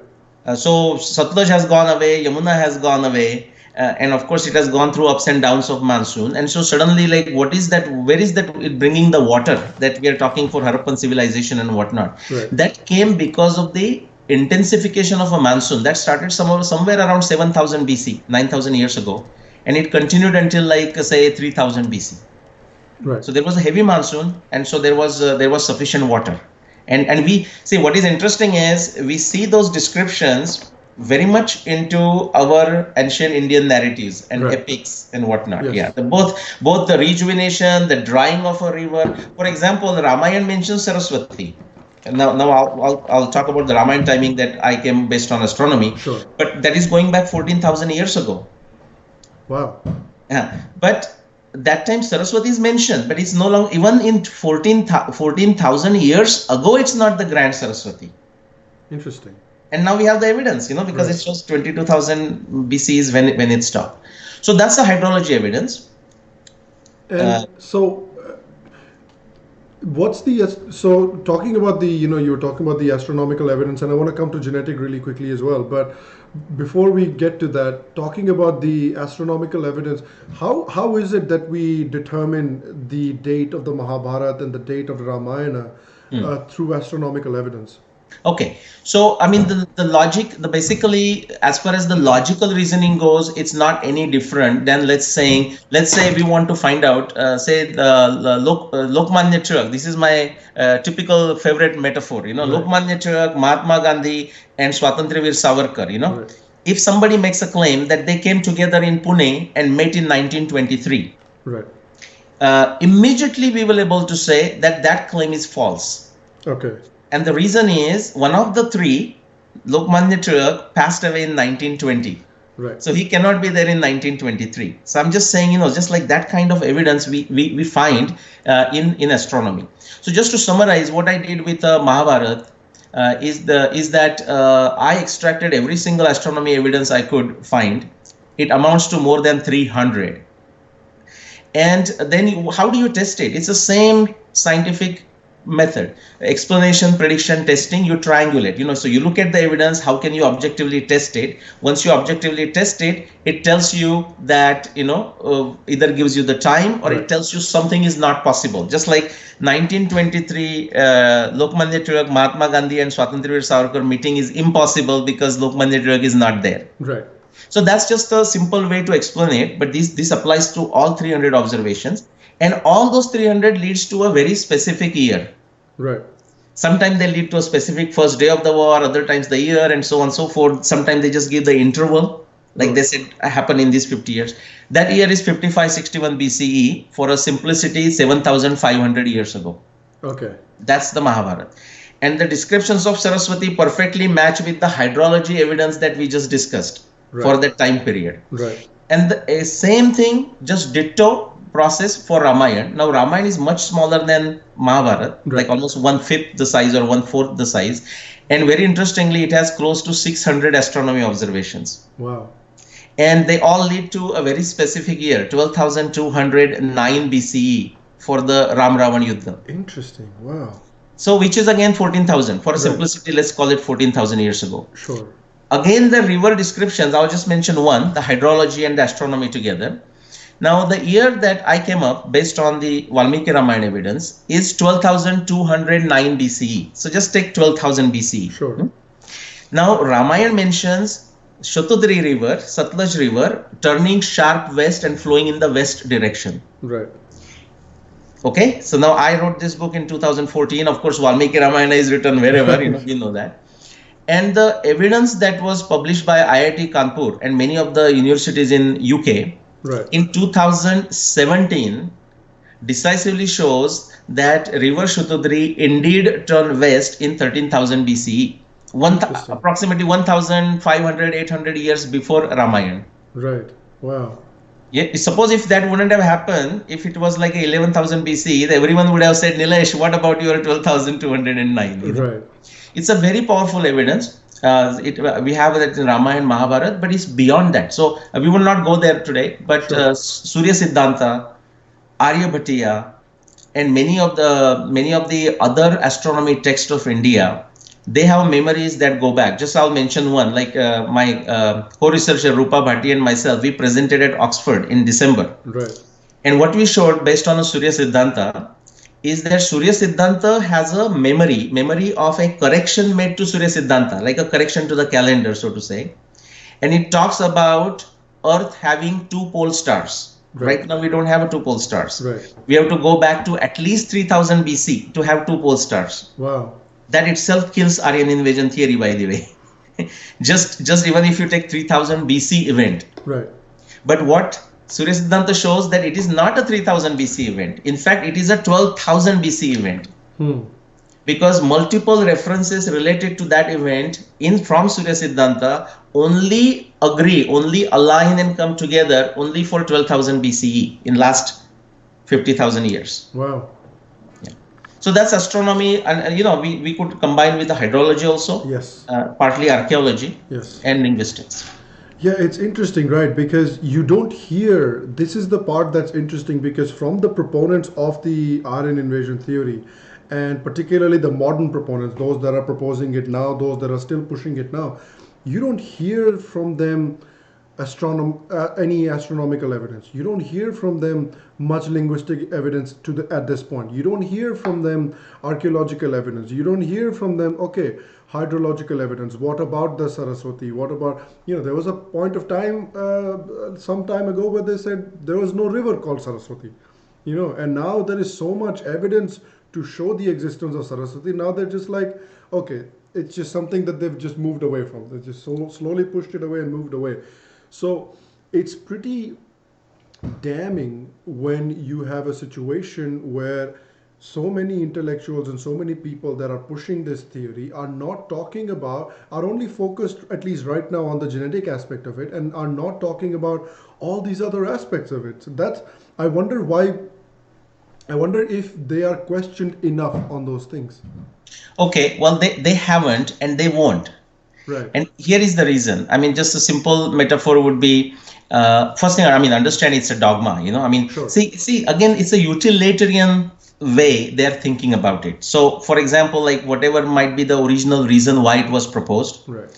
[SPEAKER 2] So Satluj has gone away, Yamuna has gone away, and of course it has gone through ups and downs of monsoon. And so suddenly, like, what is that? Where is that it bringing the water that we are talking for Harappan civilization and whatnot?
[SPEAKER 1] Right.
[SPEAKER 2] That came because of the intensification of a monsoon that started somewhere around 7000 BC, 9000 years ago, and it continued until like say 3000 BC.
[SPEAKER 1] Right.
[SPEAKER 2] So there was a heavy monsoon, and so there was sufficient water. And we see, what is interesting is we see those descriptions very much into our ancient Indian narratives and
[SPEAKER 1] Right.
[SPEAKER 2] epics and whatnot.
[SPEAKER 1] Yes.
[SPEAKER 2] Yeah, both the rejuvenation, the drying of a river. For example, the Ramayana mentions Saraswati. And now I'll talk about the Ramayana timing that I came based on astronomy.
[SPEAKER 1] Sure.
[SPEAKER 2] But that is going back 14,000 years ago.
[SPEAKER 1] Wow.
[SPEAKER 2] Yeah, but that time Saraswati is mentioned, but it's no longer, even in 14,000 years ago, it's not the grand Saraswati.
[SPEAKER 1] Interesting.
[SPEAKER 2] And now we have the evidence, because
[SPEAKER 1] Right.
[SPEAKER 2] it shows 22,000 BC is when it stopped. So that's the hydrology evidence.
[SPEAKER 1] And so what's the so talking about the you were talking about the astronomical evidence, and I want to come to genetic really quickly as well, but before we get to that, talking about the astronomical evidence, how is it that we determine the date of the Mahabharata and the date of the Ramayana through astronomical evidence?
[SPEAKER 2] Okay. So, I mean, the logic, the basically, as far as the logical reasoning goes, it's not any different than let's say we want to find out, say, Lokmanya Tilak. This is my typical favorite metaphor,
[SPEAKER 1] Right.
[SPEAKER 2] Lokmanya Tilak, Mahatma Gandhi, and Swatantrivir Savarkar,
[SPEAKER 1] Right.
[SPEAKER 2] If somebody makes a claim that they came together in Pune and met in 1923,
[SPEAKER 1] Right.
[SPEAKER 2] immediately we will able to say that that claim is false.
[SPEAKER 1] Okay.
[SPEAKER 2] And the reason is one of the three, Lokmanya Tilak, passed away in 1920.
[SPEAKER 1] Right.
[SPEAKER 2] So he cannot be there in 1923. So I'm just saying, just like that kind of evidence we find in astronomy. So just to summarize, what I did with Mahabharata is that I extracted every single astronomy evidence I could find. It amounts to more than 300. And then how do you test it? It's the same scientific method: explanation, prediction, testing. You triangulate, so you look at the evidence. How can you objectively test it? Once you objectively test it, it tells you that either gives you the time, or
[SPEAKER 1] Right.
[SPEAKER 2] it tells you something is not possible. Just like 1923 Lokmanya Tilak, Mahatma Gandhi and Swatantrivir Savarkar meeting is impossible because Lokmanya Tilak is not there.
[SPEAKER 1] Right.
[SPEAKER 2] So that's just a simple way to explain it, but this applies to all 300 observations, and all those 300 leads to a very specific year.
[SPEAKER 1] Right.
[SPEAKER 2] Sometimes they lead to a specific first day of the war, other times the year, and so on and so forth. Sometimes they just give the interval, like they said happened in these 50 years. That year is 5561 BCE. For a simplicity, 7500 years ago.
[SPEAKER 1] Okay.
[SPEAKER 2] That's the Mahabharata. And the descriptions of Saraswati perfectly match with the hydrology evidence that we just discussed. Right. For that time period.
[SPEAKER 1] Right.
[SPEAKER 2] And the same thing, just ditto process for Ramayana. Now Ramayana is much smaller than Mahabharata,
[SPEAKER 1] Right.
[SPEAKER 2] like almost 1/5 the size or 1/4 the size. And very interestingly, it has close to 600 astronomy observations.
[SPEAKER 1] Wow.
[SPEAKER 2] And they all lead to a very specific year, 12,209 BCE for the Ram Ravan Yuddha.
[SPEAKER 1] Interesting. Wow.
[SPEAKER 2] So which is again 14,000. For
[SPEAKER 1] Right.
[SPEAKER 2] simplicity, let's call it 14,000 years ago.
[SPEAKER 1] Sure.
[SPEAKER 2] Again, the river descriptions, I'll just mention one, the hydrology and the astronomy together. Now, the year that I came up based on the Valmiki Ramayana evidence is 12,209 BCE. So just take 12,000 BCE.
[SPEAKER 1] Sure.
[SPEAKER 2] Now, Ramayana mentions Shatudri River, Satluj River, turning sharp west and flowing in the west direction.
[SPEAKER 1] Right.
[SPEAKER 2] Okay, so now I wrote this book in 2014. Of course, Valmiki Ramayana is written wherever, you know that. And the evidence that was published by IIT Kanpur and many of the universities in UK,
[SPEAKER 1] right,
[SPEAKER 2] in 2017 decisively shows that River Shatudri indeed turned west in 13,000 BCE, approximately 1,500, 800 years before Ramayana.
[SPEAKER 1] Right. Wow.
[SPEAKER 2] Yeah, suppose if that wouldn't have happened, if it was like 11,000 BCE, everyone would have said, Nilesh, what about your 12,209?
[SPEAKER 1] Right.
[SPEAKER 2] It's a very powerful evidence. We have that in Ramayana, Mahabharata, but it's beyond that. So we will not go there today. But
[SPEAKER 1] Sure.
[SPEAKER 2] Surya Siddhanta, Aryabhatiya, and many of the other astronomy texts of India, they have memories that go back. Just I'll mention one. Like my co-researcher Rupa Bhatti and myself, we presented at Oxford in December.
[SPEAKER 1] Right.
[SPEAKER 2] And what we showed based on a Surya Siddhanta is that Surya Siddhanta has a memory of a correction made to Surya Siddhanta, like a correction to the calendar, so to say. And it talks about Earth having two pole stars. Right now, we don't have a two pole stars.
[SPEAKER 1] Right.
[SPEAKER 2] We have to go back to at least 3000 BC to have two pole stars.
[SPEAKER 1] Wow.
[SPEAKER 2] That itself kills Aryan Invasion theory, by the way. just even if you take 3000 BC event.
[SPEAKER 1] Right.
[SPEAKER 2] But what Surya Siddhanta shows that it is not a 3000 BC event. In fact, it is a 12,000 BC event. Because multiple references related to that event from Surya Siddhanta only align and come together only for 12,000 BCE in last 50,000 years.
[SPEAKER 1] Wow.
[SPEAKER 2] Yeah. So that's astronomy, and we could combine with the hydrology also.
[SPEAKER 1] Yes.
[SPEAKER 2] Partly archaeology.
[SPEAKER 1] Yes.
[SPEAKER 2] And linguistics.
[SPEAKER 1] Yeah, it's interesting, right? Because you don't hear, this is the part that's interesting, because from the proponents of the Aryan Invasion theory, and particularly the modern proponents, those that are proposing it now, those that are still pushing it now, you don't hear from them any astronomical evidence. You don't hear from them much linguistic evidence at this point. You don't hear from them archaeological evidence. You don't hear from them, okay, hydrological evidence. What about the Saraswati? What about, there was a point of time some time ago where they said there was no river called Saraswati, and now there is so much evidence to show the existence of Saraswati. Now they're just like, okay, it's just something that they've just moved away from. They just slowly pushed it away and moved away. So it's pretty damning when you have a situation where so many intellectuals and so many people that are pushing this theory are not talking about, are only focused, at least right now, on the genetic aspect of it, and are not talking about all these other aspects of it. So that's, I wonder why, I wonder if they are questioned enough on those things.
[SPEAKER 2] Okay, well, they haven't and they won't.
[SPEAKER 1] Right.
[SPEAKER 2] And here is the reason. I mean, just a simple metaphor would be, first thing, I mean, understand it's a dogma, I mean,
[SPEAKER 1] Sure.
[SPEAKER 2] see, again, it's a utilitarian way they're thinking about it. So, for example, like whatever might be the original reason why it was proposed.
[SPEAKER 1] Right.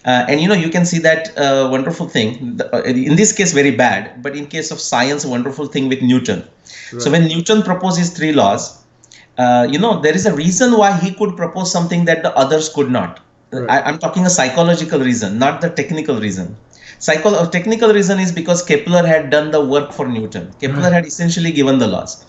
[SPEAKER 2] And you can see that wonderful thing, in this case, very bad, but in case of science, a wonderful thing with Newton. Right. So when Newton proposes 3 laws, there is a reason why he could propose something that the others could not. Right. I'm talking a psychological reason, not the technical reason. Technical reason is because Kepler had done the work for Newton. Kepler had essentially given the laws.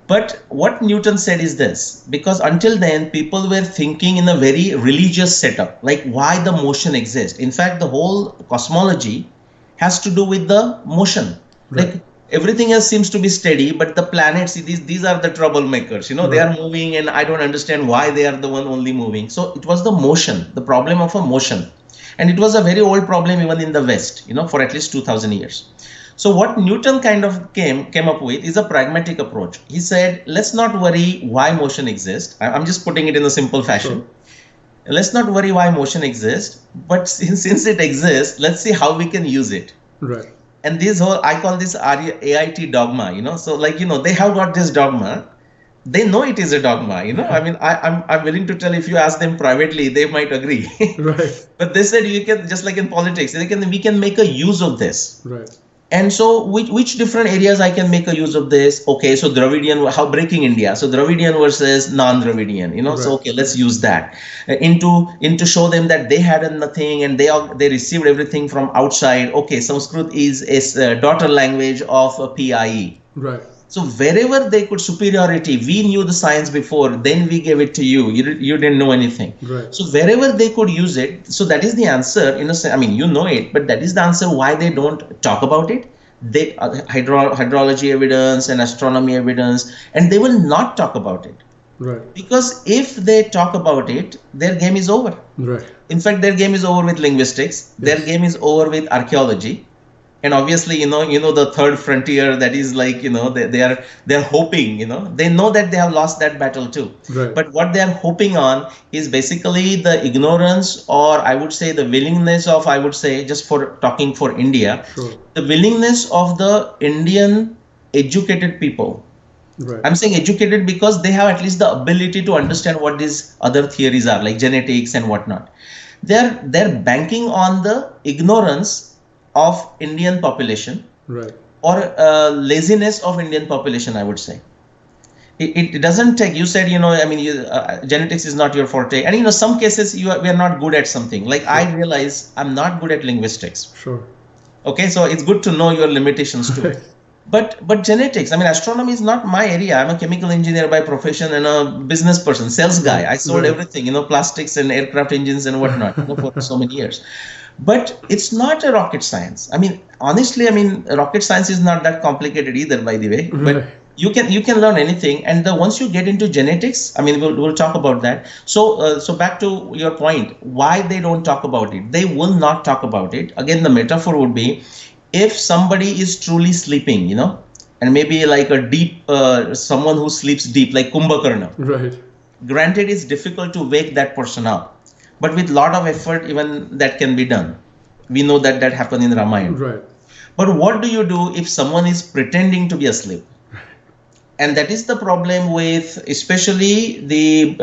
[SPEAKER 2] But what Newton said is this, because until then, people were thinking in a very religious setup, like why the motion exists. In fact, the whole cosmology has to do with the motion. Right. Like everything else seems to be steady, but the planets, these are the troublemakers. Right. They are moving, and I don't understand why they are the one only moving. So it was the motion, the problem of a motion. And it was a very old problem even in the West, for at least 2000 years. So what Newton kind of came up with is a pragmatic approach. He said, let's not worry why motion exists. I'm just putting it in a simple fashion. Sure. Let's not worry why motion exists, but since it exists, let's see how we can use it.
[SPEAKER 1] Right.
[SPEAKER 2] And I call this AIT dogma, so like, they have got this dogma. They know it is a dogma, I mean, I'm willing to tell, if you ask them privately, they might agree.
[SPEAKER 1] Right.
[SPEAKER 2] But they said, you can, just like in politics, we can make a use of this.
[SPEAKER 1] Right.
[SPEAKER 2] And so which different areas I can make a use of this? Okay, so Dravidian, how breaking India. So Dravidian versus non-Dravidian, right. So okay, let's use that into show them that they had nothing and they received everything from outside. Okay, Sanskrit is a daughter language of PIE.
[SPEAKER 1] Right.
[SPEAKER 2] So wherever they could superiority, we knew the science before, then we gave it to you. You didn't know anything.
[SPEAKER 1] Right.
[SPEAKER 2] So wherever they could use it, so that is the answer. I mean, you know it, but that is the answer why they don't talk about it. They hydrology evidence and astronomy evidence, and they will not talk about it.
[SPEAKER 1] Right.
[SPEAKER 2] Because if they talk about it, their game is over.
[SPEAKER 1] Right.
[SPEAKER 2] In fact, their game is over with linguistics. Yes. Their game is over with archaeology. And obviously, the third frontier, that is like, they're hoping, they know that they have lost that battle too.
[SPEAKER 1] Right.
[SPEAKER 2] But what they're hoping on is basically the ignorance, or I would say the willingness of, I would say, just for talking for India,
[SPEAKER 1] sure.
[SPEAKER 2] The willingness of the Indian educated people. Right. I'm saying educated because they have at least the ability to understand what these other theories are, like genetics and whatnot. They're banking on the ignorance of Indian population,
[SPEAKER 1] right,
[SPEAKER 2] or laziness of Indian population, I would say. It doesn't take, you said, I mean, genetics is not your forte. And, some cases we are not good at something. Like, sure. I realize I'm not good at linguistics.
[SPEAKER 1] Sure.
[SPEAKER 2] Okay, so it's good to know your limitations too. But genetics, I mean, astronomy is not my area. I'm a chemical engineer by profession and a business person, sales guy. I sold everything, plastics and aircraft engines and whatnot, for so many years. But it's not a rocket science. I mean, honestly, rocket science is not that complicated either, by the way. But you can learn anything. And once you get into genetics, I mean, we'll talk about that. So back to your point, why they don't talk about it. They will not talk about it. Again, the metaphor would be, if somebody is truly sleeping, and maybe like a deep, someone who sleeps deep, like Kumbhakarna.
[SPEAKER 1] Right.
[SPEAKER 2] Granted, it's difficult to wake that person up. But with a lot of effort, even that can be done. We know that happened in Ramayana.
[SPEAKER 1] Right.
[SPEAKER 2] But what do you do if someone is pretending to be asleep? And that is the problem with especially the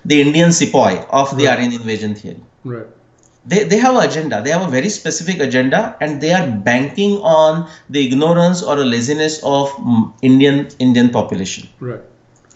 [SPEAKER 2] Indian sepoy of the Aryan Invasion theory.
[SPEAKER 1] Right.
[SPEAKER 2] They have an agenda. They have a very specific agenda, and they are banking on the ignorance or a laziness of Indian population.
[SPEAKER 1] Right.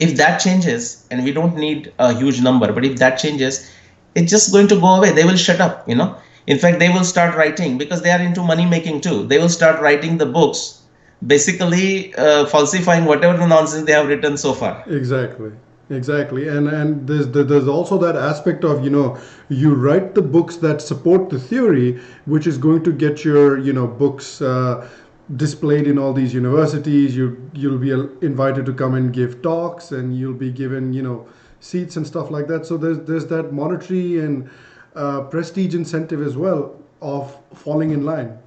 [SPEAKER 2] If that changes, and we don't need a huge number, but if that changes, it's just going to go away. They will shut up, you know. In fact, they will start writing because they are into money making too. They will start writing the books, basically falsifying whatever the nonsense they have written so far.
[SPEAKER 1] Exactly. Exactly. And there's also that aspect of, you write the books that support the theory, which is going to get your, books displayed in all these universities. You'll be invited to come and give talks, and you'll be given, seats and stuff like that. So there's that monetary and prestige incentive as well of falling in line.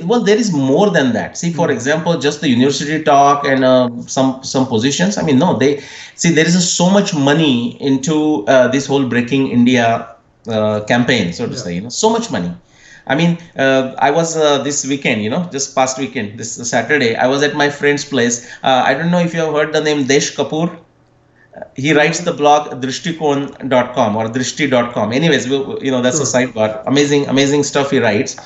[SPEAKER 2] Well, there is more than that. See, for example, just the university talk and some positions. I mean, no, they see there is so much money into this whole Breaking India campaign, so to say. So much money. I mean, I was this weekend, just past weekend, this Saturday, I was at my friend's place. I don't know if you have heard the name Desh Kapoor. He writes the blog drishtikon.com or drishti.com. Anyways, that's a sidebar. Amazing stuff he writes.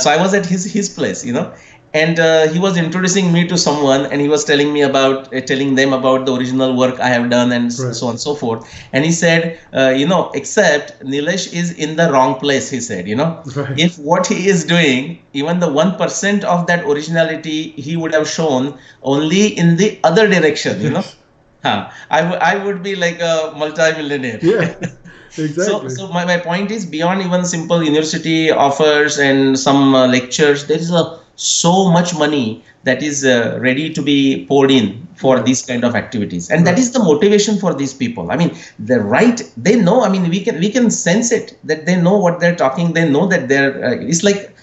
[SPEAKER 2] So I was at his place, and he was introducing me to someone, and he was telling them about the original work I have done, and so on and so forth. And he said, except Nilesh is in the wrong place. He said, if what he is doing, even the 1% of that originality he would have shown only in the other direction, I would be like a multi-millionaire.
[SPEAKER 1] Yeah, exactly.
[SPEAKER 2] So my point is, beyond even simple university offers and some lectures, there is so much money that is ready to be poured in for these kind of activities, and that is the motivation for these people. I mean, they know. I mean, we can sense it, that they know what they're talking. They know that they're. It's like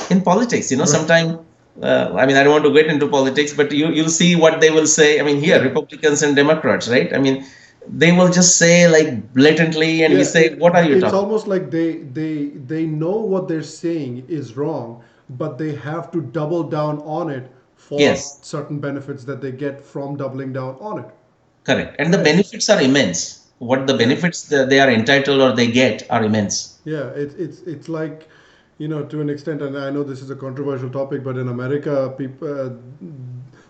[SPEAKER 2] in politics, sometimes. I mean, I don't want to get into politics, but you'll see what they will say. I mean, here, Republicans and Democrats, right? I mean, they will just say like blatantly, and we say, what are you talking?
[SPEAKER 1] It's almost like they know what they're saying is wrong, but they have to double down on it for certain benefits that they get from doubling down on it.
[SPEAKER 2] Correct. And the benefits are immense. What the benefits that they are entitled or they get are immense.
[SPEAKER 1] Yeah, it's like, to an extent, and I know this is a controversial topic, but in America, people,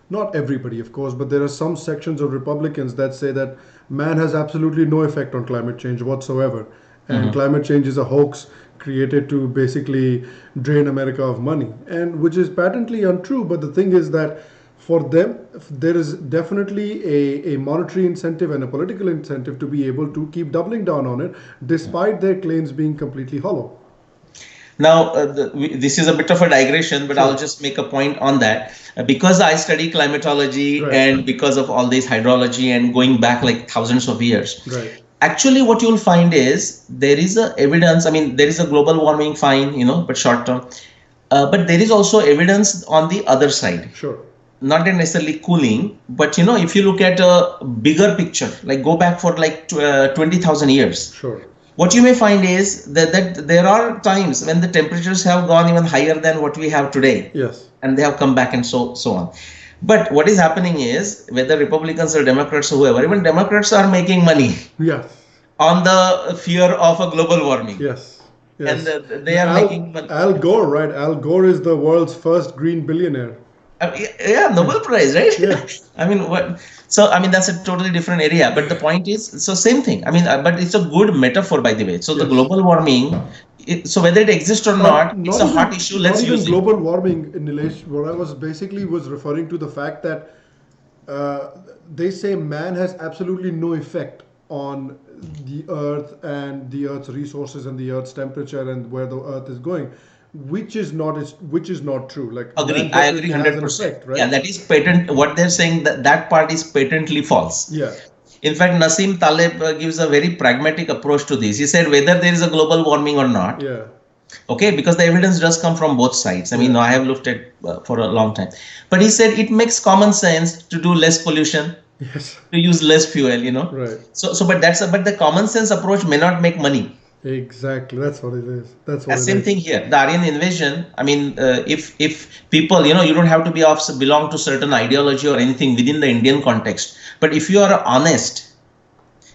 [SPEAKER 1] not everybody, of course, but there are some sections of Republicans that say that man has absolutely no effect on climate change whatsoever. And climate change is a hoax created to basically drain America of money, and which is patently untrue. But the thing is that for them, there is definitely a monetary incentive and a political incentive to be able to keep doubling down on it, despite their claims being completely hollow.
[SPEAKER 2] Now, this is a bit of a digression, but I'll just make a point on that. Because I study climatology and because of all this hydrology and going back like thousands of years, actually what you'll find is there is evidence. I mean, there is a global warming, fine, but short term. But there is also evidence on the other side.
[SPEAKER 1] Sure.
[SPEAKER 2] Not necessarily cooling, but if you look at a bigger picture, like go back for like 20,000 years.
[SPEAKER 1] Sure.
[SPEAKER 2] What you may find is that there are times when the temperatures have gone even higher than what we have today.
[SPEAKER 1] Yes.
[SPEAKER 2] And they have come back and so on. But what is happening is, whether Republicans or Democrats or whoever, even Democrats are making money.
[SPEAKER 1] Yes.
[SPEAKER 2] On the fear of a global warming.
[SPEAKER 1] Yes.
[SPEAKER 2] And they are making money.
[SPEAKER 1] Al Gore, right? Al Gore is the world's first green billionaire.
[SPEAKER 2] Nobel Prize, right?
[SPEAKER 1] Yeah.
[SPEAKER 2] I mean, what? So, I mean, that's a totally different area. But the point is, so same thing. I mean, but it's a good metaphor, by the way. So the global warming, so whether it exists or not, it's a hot issue. Let's use it.
[SPEAKER 1] Global warming, Nilesh, what I was referring to the fact that they say man has absolutely no effect on the earth and the earth's resources and the earth's temperature and where the earth is going. Which is not true. Like,
[SPEAKER 2] I agree 100%.
[SPEAKER 1] Right?
[SPEAKER 2] Yeah, that is patent. What they're saying, that part is patently false.
[SPEAKER 1] Yeah.
[SPEAKER 2] In fact, Nassim Taleb gives a very pragmatic approach to this. He said whether there is a global warming or not.
[SPEAKER 1] Yeah.
[SPEAKER 2] Okay, because the evidence does come from both sides. I mean, I have looked at for a long time. But he said it makes common sense to do less pollution.
[SPEAKER 1] Yes.
[SPEAKER 2] To use less fuel,
[SPEAKER 1] Right.
[SPEAKER 2] So, but the common sense approach may not make money.
[SPEAKER 1] Exactly, that's what it is.
[SPEAKER 2] Same thing here. The Aryan Invasion. I mean, if people, you don't have to belong to certain ideology or anything within the Indian context. But if you are honest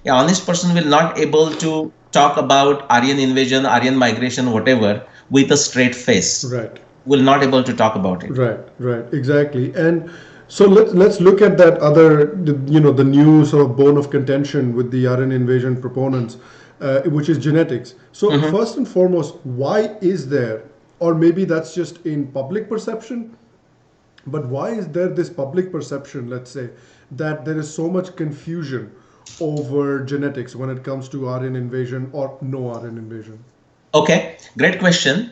[SPEAKER 2] person will not able to talk about Aryan invasion, Aryan migration, whatever, with a straight face.
[SPEAKER 1] Right.
[SPEAKER 2] Will not able to talk about it.
[SPEAKER 1] Right, right, exactly. And so let's look at that other, the new sort of bone of contention with the Aryan invasion proponents, which is genetics. So
[SPEAKER 2] Mhm.
[SPEAKER 1] first and foremost, why is there, or maybe that's just in public perception, but why is there this public perception, let's say, that there is so much confusion over genetics when it comes to Aryan invasion or no Aryan invasion?
[SPEAKER 2] Okay, great question.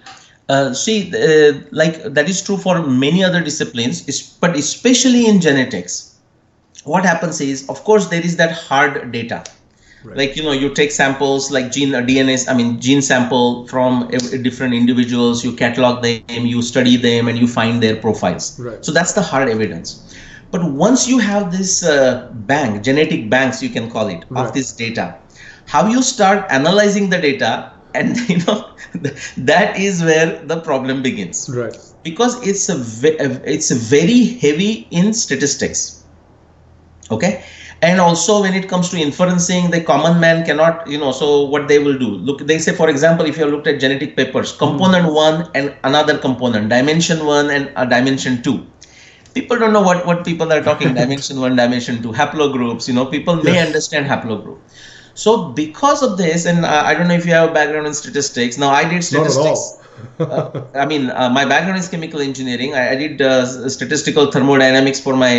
[SPEAKER 2] Like that is true for many other disciplines, but especially in genetics. What happens is, of course, there is that hard data.
[SPEAKER 1] Right.
[SPEAKER 2] Like, you take samples like gene sample from different individuals, you catalog them, you study them, and you find their profiles.
[SPEAKER 1] Right.
[SPEAKER 2] So that's the hard evidence. But once you have this genetic banks, you can call it, of
[SPEAKER 1] Right.
[SPEAKER 2] this data, how you start analyzing the data, and that is where the problem begins,
[SPEAKER 1] Right.
[SPEAKER 2] because it's very heavy in statistics. Okay. And also when it comes to inferencing, the common man cannot, so what they will do, look, they say, for example, if you looked at genetic papers, component 1 and another component, dimension 1 and a dimension 2, people don't know what people are talking. Dimension 1, dimension 2, haplogroups, people may
[SPEAKER 1] Yes.
[SPEAKER 2] understand haplogroup. So because of this, and I don't know if you have a background in statistics. Now, I did
[SPEAKER 1] Not at
[SPEAKER 2] statistics.
[SPEAKER 1] all.
[SPEAKER 2] My background is chemical engineering. I did statistical thermodynamics for my,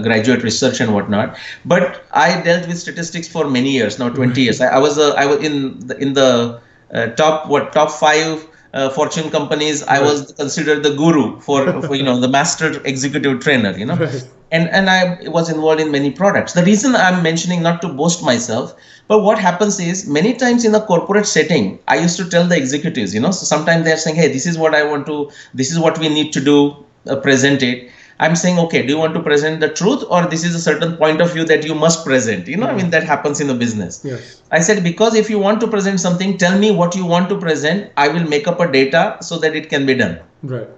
[SPEAKER 2] graduate research and whatnot. But I dealt with statistics for many years now, 20 years. I was in the top 5 Fortune companies. I was considered the guru for the master executive trainer.
[SPEAKER 1] Right.
[SPEAKER 2] And I was involved in many products. The reason I'm mentioning, not to boast myself, but what happens is many times in a corporate setting, I used to tell the executives, so sometimes they're saying, hey, this is what I want to, this is what we need to do, present it. I'm saying, okay, do you want to present the truth, or this is a certain point of view that you must present? That happens in a business.
[SPEAKER 1] Yes.
[SPEAKER 2] I said, because if you want to present something, tell me what you want to present. I will make up a data so that it can be done.
[SPEAKER 1] Right.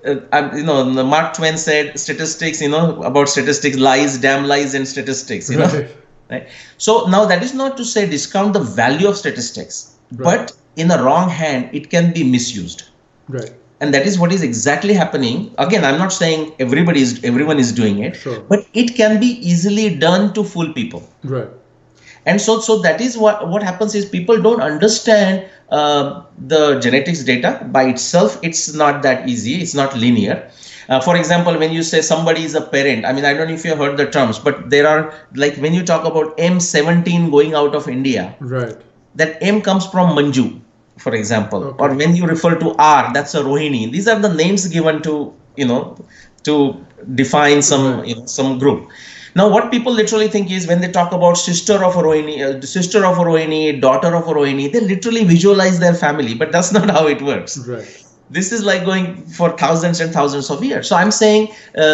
[SPEAKER 2] Mark Twain said statistics, about statistics, lies, damn lies, and statistics,
[SPEAKER 1] Right.
[SPEAKER 2] right? So now that is not to say discount the value of statistics,
[SPEAKER 1] Right.
[SPEAKER 2] but in a wrong hand, it can be misused.
[SPEAKER 1] Right.
[SPEAKER 2] And that is what is exactly happening. Again, I'm not saying everyone is doing it,
[SPEAKER 1] Sure.
[SPEAKER 2] but it can be easily done to fool people.
[SPEAKER 1] Right.
[SPEAKER 2] And so that is what happens is people don't understand the genetics data by itself. It's not that easy. It's not linear. For example, when you say somebody is a parent, I don't know if you have heard the terms, but there are, like, when you talk about M17 going out of India,
[SPEAKER 1] Right.
[SPEAKER 2] that M comes from Manju, for example.
[SPEAKER 1] Okay.
[SPEAKER 2] Or when you refer to R, that's a Rohini. These are the names given to, to define some group. Now, what people literally think is, when they talk about sister of a Rohini, daughter of a Rohini, they literally visualize their family, but that's not how it works.
[SPEAKER 1] Right.
[SPEAKER 2] This is like going for thousands and thousands of years. So I'm saying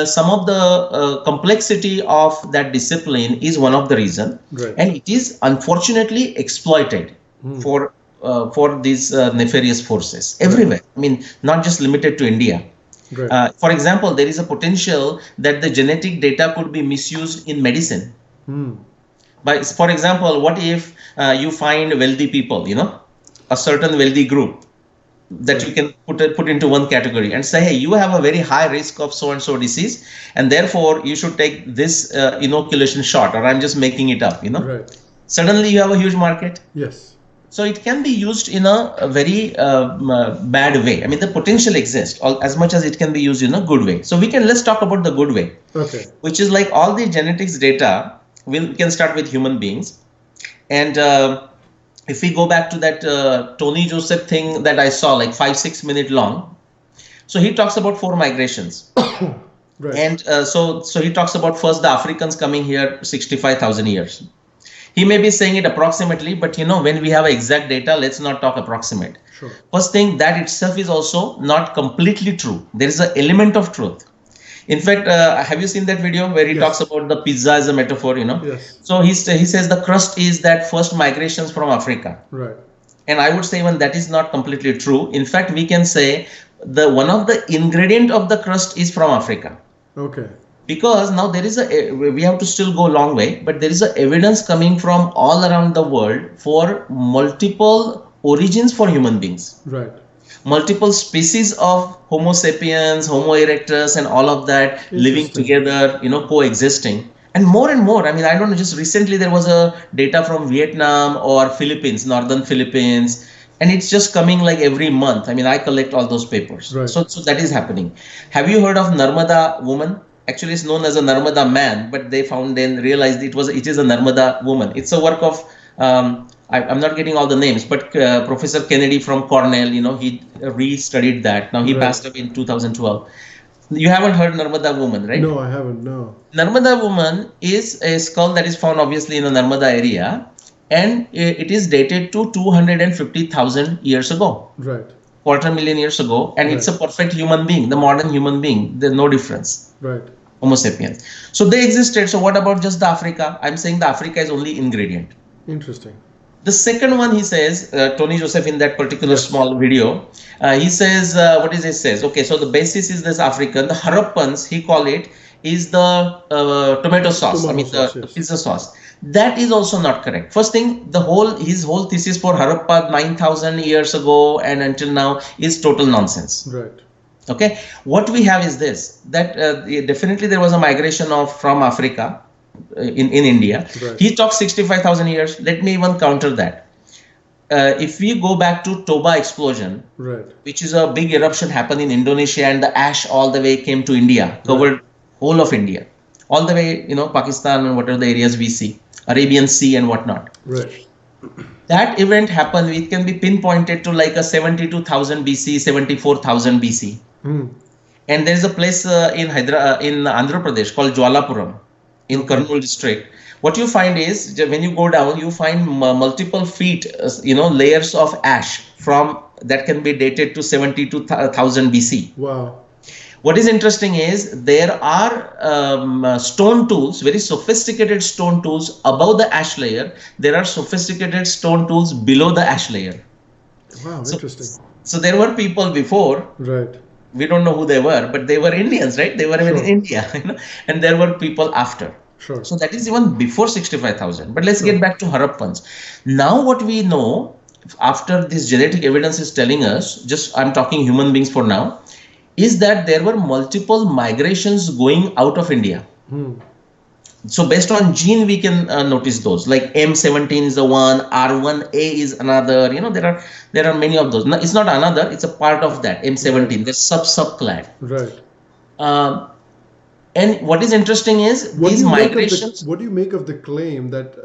[SPEAKER 2] some of the complexity of that discipline is one of the reason,
[SPEAKER 1] Right.
[SPEAKER 2] and it is unfortunately exploited for these nefarious forces everywhere. Not just limited to India.
[SPEAKER 1] Right.
[SPEAKER 2] For example, there is a potential that the genetic data could be misused in medicine. For example, what if you find wealthy people, a certain wealthy group that you can put into one category and say, hey, you have a very high risk of so and so disease, and therefore you should take this inoculation shot, or I'm just making it up.
[SPEAKER 1] Right.
[SPEAKER 2] Suddenly you have a huge market.
[SPEAKER 1] Yes.
[SPEAKER 2] So it can be used in a very bad way. The potential exists as much as it can be used in a good way. So let's talk about the good way.
[SPEAKER 1] Okay.
[SPEAKER 2] Which is like all the genetics data. We can start with human beings. And if we go back to that Tony Joseph thing that I saw, like 5-6 minute long. So he talks about 4 migrations.
[SPEAKER 1] Right.
[SPEAKER 2] And so he talks about first the Africans coming here 65,000 years. He may be saying it approximately, but when we have exact data, let's not talk approximate.
[SPEAKER 1] Sure.
[SPEAKER 2] First thing, that itself is also not completely true. There is an element of truth. In fact, have you seen that video where he talks about the pizza as a metaphor,
[SPEAKER 1] Yes.
[SPEAKER 2] So he says the crust is that first migrations from Africa.
[SPEAKER 1] Right.
[SPEAKER 2] And I would say even that is not completely true. In fact, we can say one of the ingredient of the crust is from Africa.
[SPEAKER 1] Okay.
[SPEAKER 2] because now there is we have to still go a long way, but there is a evidence coming from all around the world for multiple origins for human beings,
[SPEAKER 1] Right.
[SPEAKER 2] multiple species of Homo sapiens, Homo erectus, and all of that living
[SPEAKER 1] Interesting.
[SPEAKER 2] together, coexisting. And more. I mean, I don't know, just recently there was a data from Vietnam or Philippines, northern Philippines, and it's just coming like every month. I mean, I collect all those papers.
[SPEAKER 1] Right.
[SPEAKER 2] So that is happening. Have you heard of Narmada woman? Actually, it's known as a Narmada man, but they found and realized it is a Narmada woman. It's a work of I'm not getting all the names, but Professor Kennedy from Cornell, he re-studied that. Now he
[SPEAKER 1] Right.
[SPEAKER 2] passed away in 2012. You haven't heard Narmada woman, right?
[SPEAKER 1] No, I haven't. No.
[SPEAKER 2] Narmada woman is a skull that is found obviously in the Narmada area, and it is dated to 250,000 years ago,
[SPEAKER 1] Right.
[SPEAKER 2] quarter million years ago, and it's a
[SPEAKER 1] Right.
[SPEAKER 2] perfect human being, the modern human being. There's no difference.
[SPEAKER 1] Right.
[SPEAKER 2] Homo sapiens. So they existed. So what about just the Africa? I'm saying the Africa is only ingredient.
[SPEAKER 1] Interesting.
[SPEAKER 2] The second one, he says, Tony Joseph in that particular
[SPEAKER 1] Yes.
[SPEAKER 2] small video, he says, what is he says? Okay, so the basis is this African. The Harappans, he call it, is the tomato sauce.
[SPEAKER 1] Tomato
[SPEAKER 2] I mean,
[SPEAKER 1] sauce,
[SPEAKER 2] the
[SPEAKER 1] yes.
[SPEAKER 2] pizza sauce. That is also not correct. First thing, his whole thesis for Harappa 9,000 years ago and until now is total nonsense.
[SPEAKER 1] Right.
[SPEAKER 2] Okay, what we have is this, that definitely there was a migration from Africa in India.
[SPEAKER 1] Right.
[SPEAKER 2] He talks 65,000 years. Let me even counter that. If we go back to Toba explosion,
[SPEAKER 1] Right.
[SPEAKER 2] which is a big eruption happened in Indonesia, and the ash all the way came to India, covered whole of India, all the way, Pakistan and whatever the areas we see, Arabian Sea and whatnot.
[SPEAKER 1] Right.
[SPEAKER 2] That event happened, it can be pinpointed to like a 72,000 BC, 74,000 BC. And there is a place in Andhra Pradesh called Jwalapuram in Kurnool district. What you find is when you go down, you find multiple feet, layers of ash from that can be dated to 72,000 BC.
[SPEAKER 1] Wow.
[SPEAKER 2] What is interesting is there are stone tools, very sophisticated stone tools above the ash layer. There are sophisticated stone tools below the ash layer.
[SPEAKER 1] Wow. Interesting.
[SPEAKER 2] So there were people before.
[SPEAKER 1] Right.
[SPEAKER 2] We don't know who they were, but they were Indians, right? They were in India, and there were people after.
[SPEAKER 1] Sure.
[SPEAKER 2] So that is even before 65,000. But let's get back to Harappans. Now what we know after this genetic evidence is telling us, I'm talking human beings for now, is that there were multiple migrations going out of India. So based on gene, we can notice those. Like M17 is the one, R1A is another. There are many of those. No, it's not another. It's a part of that M17. There's subclad.
[SPEAKER 1] Right.
[SPEAKER 2] And what is interesting is these migrations.
[SPEAKER 1] What do you make of the claim that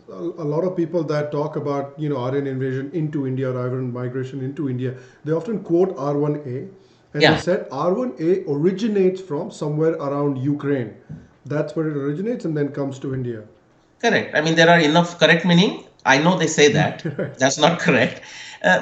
[SPEAKER 1] a lot of people that talk about Aryan invasion into India or Aryan migration into India, they often quote R1A, and they said R1A originates from somewhere around Ukraine. That's where it originates and then comes to India. Correct.
[SPEAKER 2] I mean, there are enough correct meaning. I know they say that. Right. That's not correct.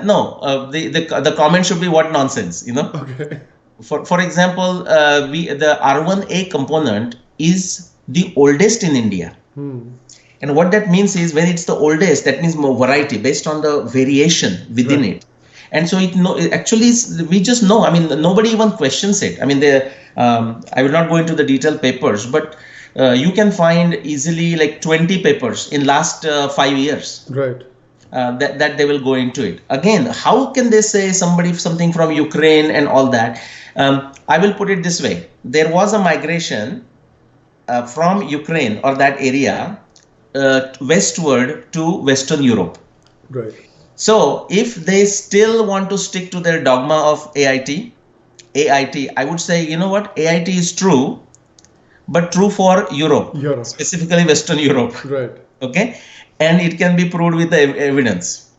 [SPEAKER 2] No, the comment should be what nonsense,
[SPEAKER 1] Okay.
[SPEAKER 2] For example, the R1A component is the oldest in India. And what that means is when it's the oldest, that means more variety based on the variation within it. And so we just know. I mean, nobody even questions it. I mean, I will not go into the detailed papers, but you can find easily like 20 papers in last 5 years.
[SPEAKER 1] Right.
[SPEAKER 2] That they will go into it. Again, how can they say something from Ukraine and all that? I will put it this way. There was a migration from Ukraine or that area westward to Western Europe.
[SPEAKER 1] Right.
[SPEAKER 2] So if they still want to stick to their dogma of AIT, I would say, you know what, AIT is true, but true for Europe. Specifically Western Europe.
[SPEAKER 1] Right.
[SPEAKER 2] Okay. And it can be proved with the evidence.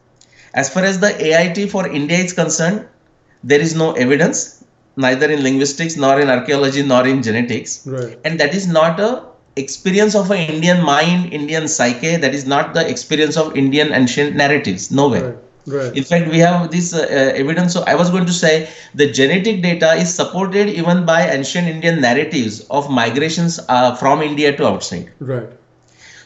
[SPEAKER 2] As far as the AIT for India is concerned, there is no evidence, neither in linguistics, nor in archaeology, nor in genetics.
[SPEAKER 1] Right.
[SPEAKER 2] And that is not a experience of an Indian mind, Indian psyche. That is not the experience of Indian ancient narratives. Nowhere.
[SPEAKER 1] Right.
[SPEAKER 2] In fact, we have this evidence. So I was going to say the genetic data is supported even by ancient Indian narratives of migrations from India to outside.
[SPEAKER 1] Right.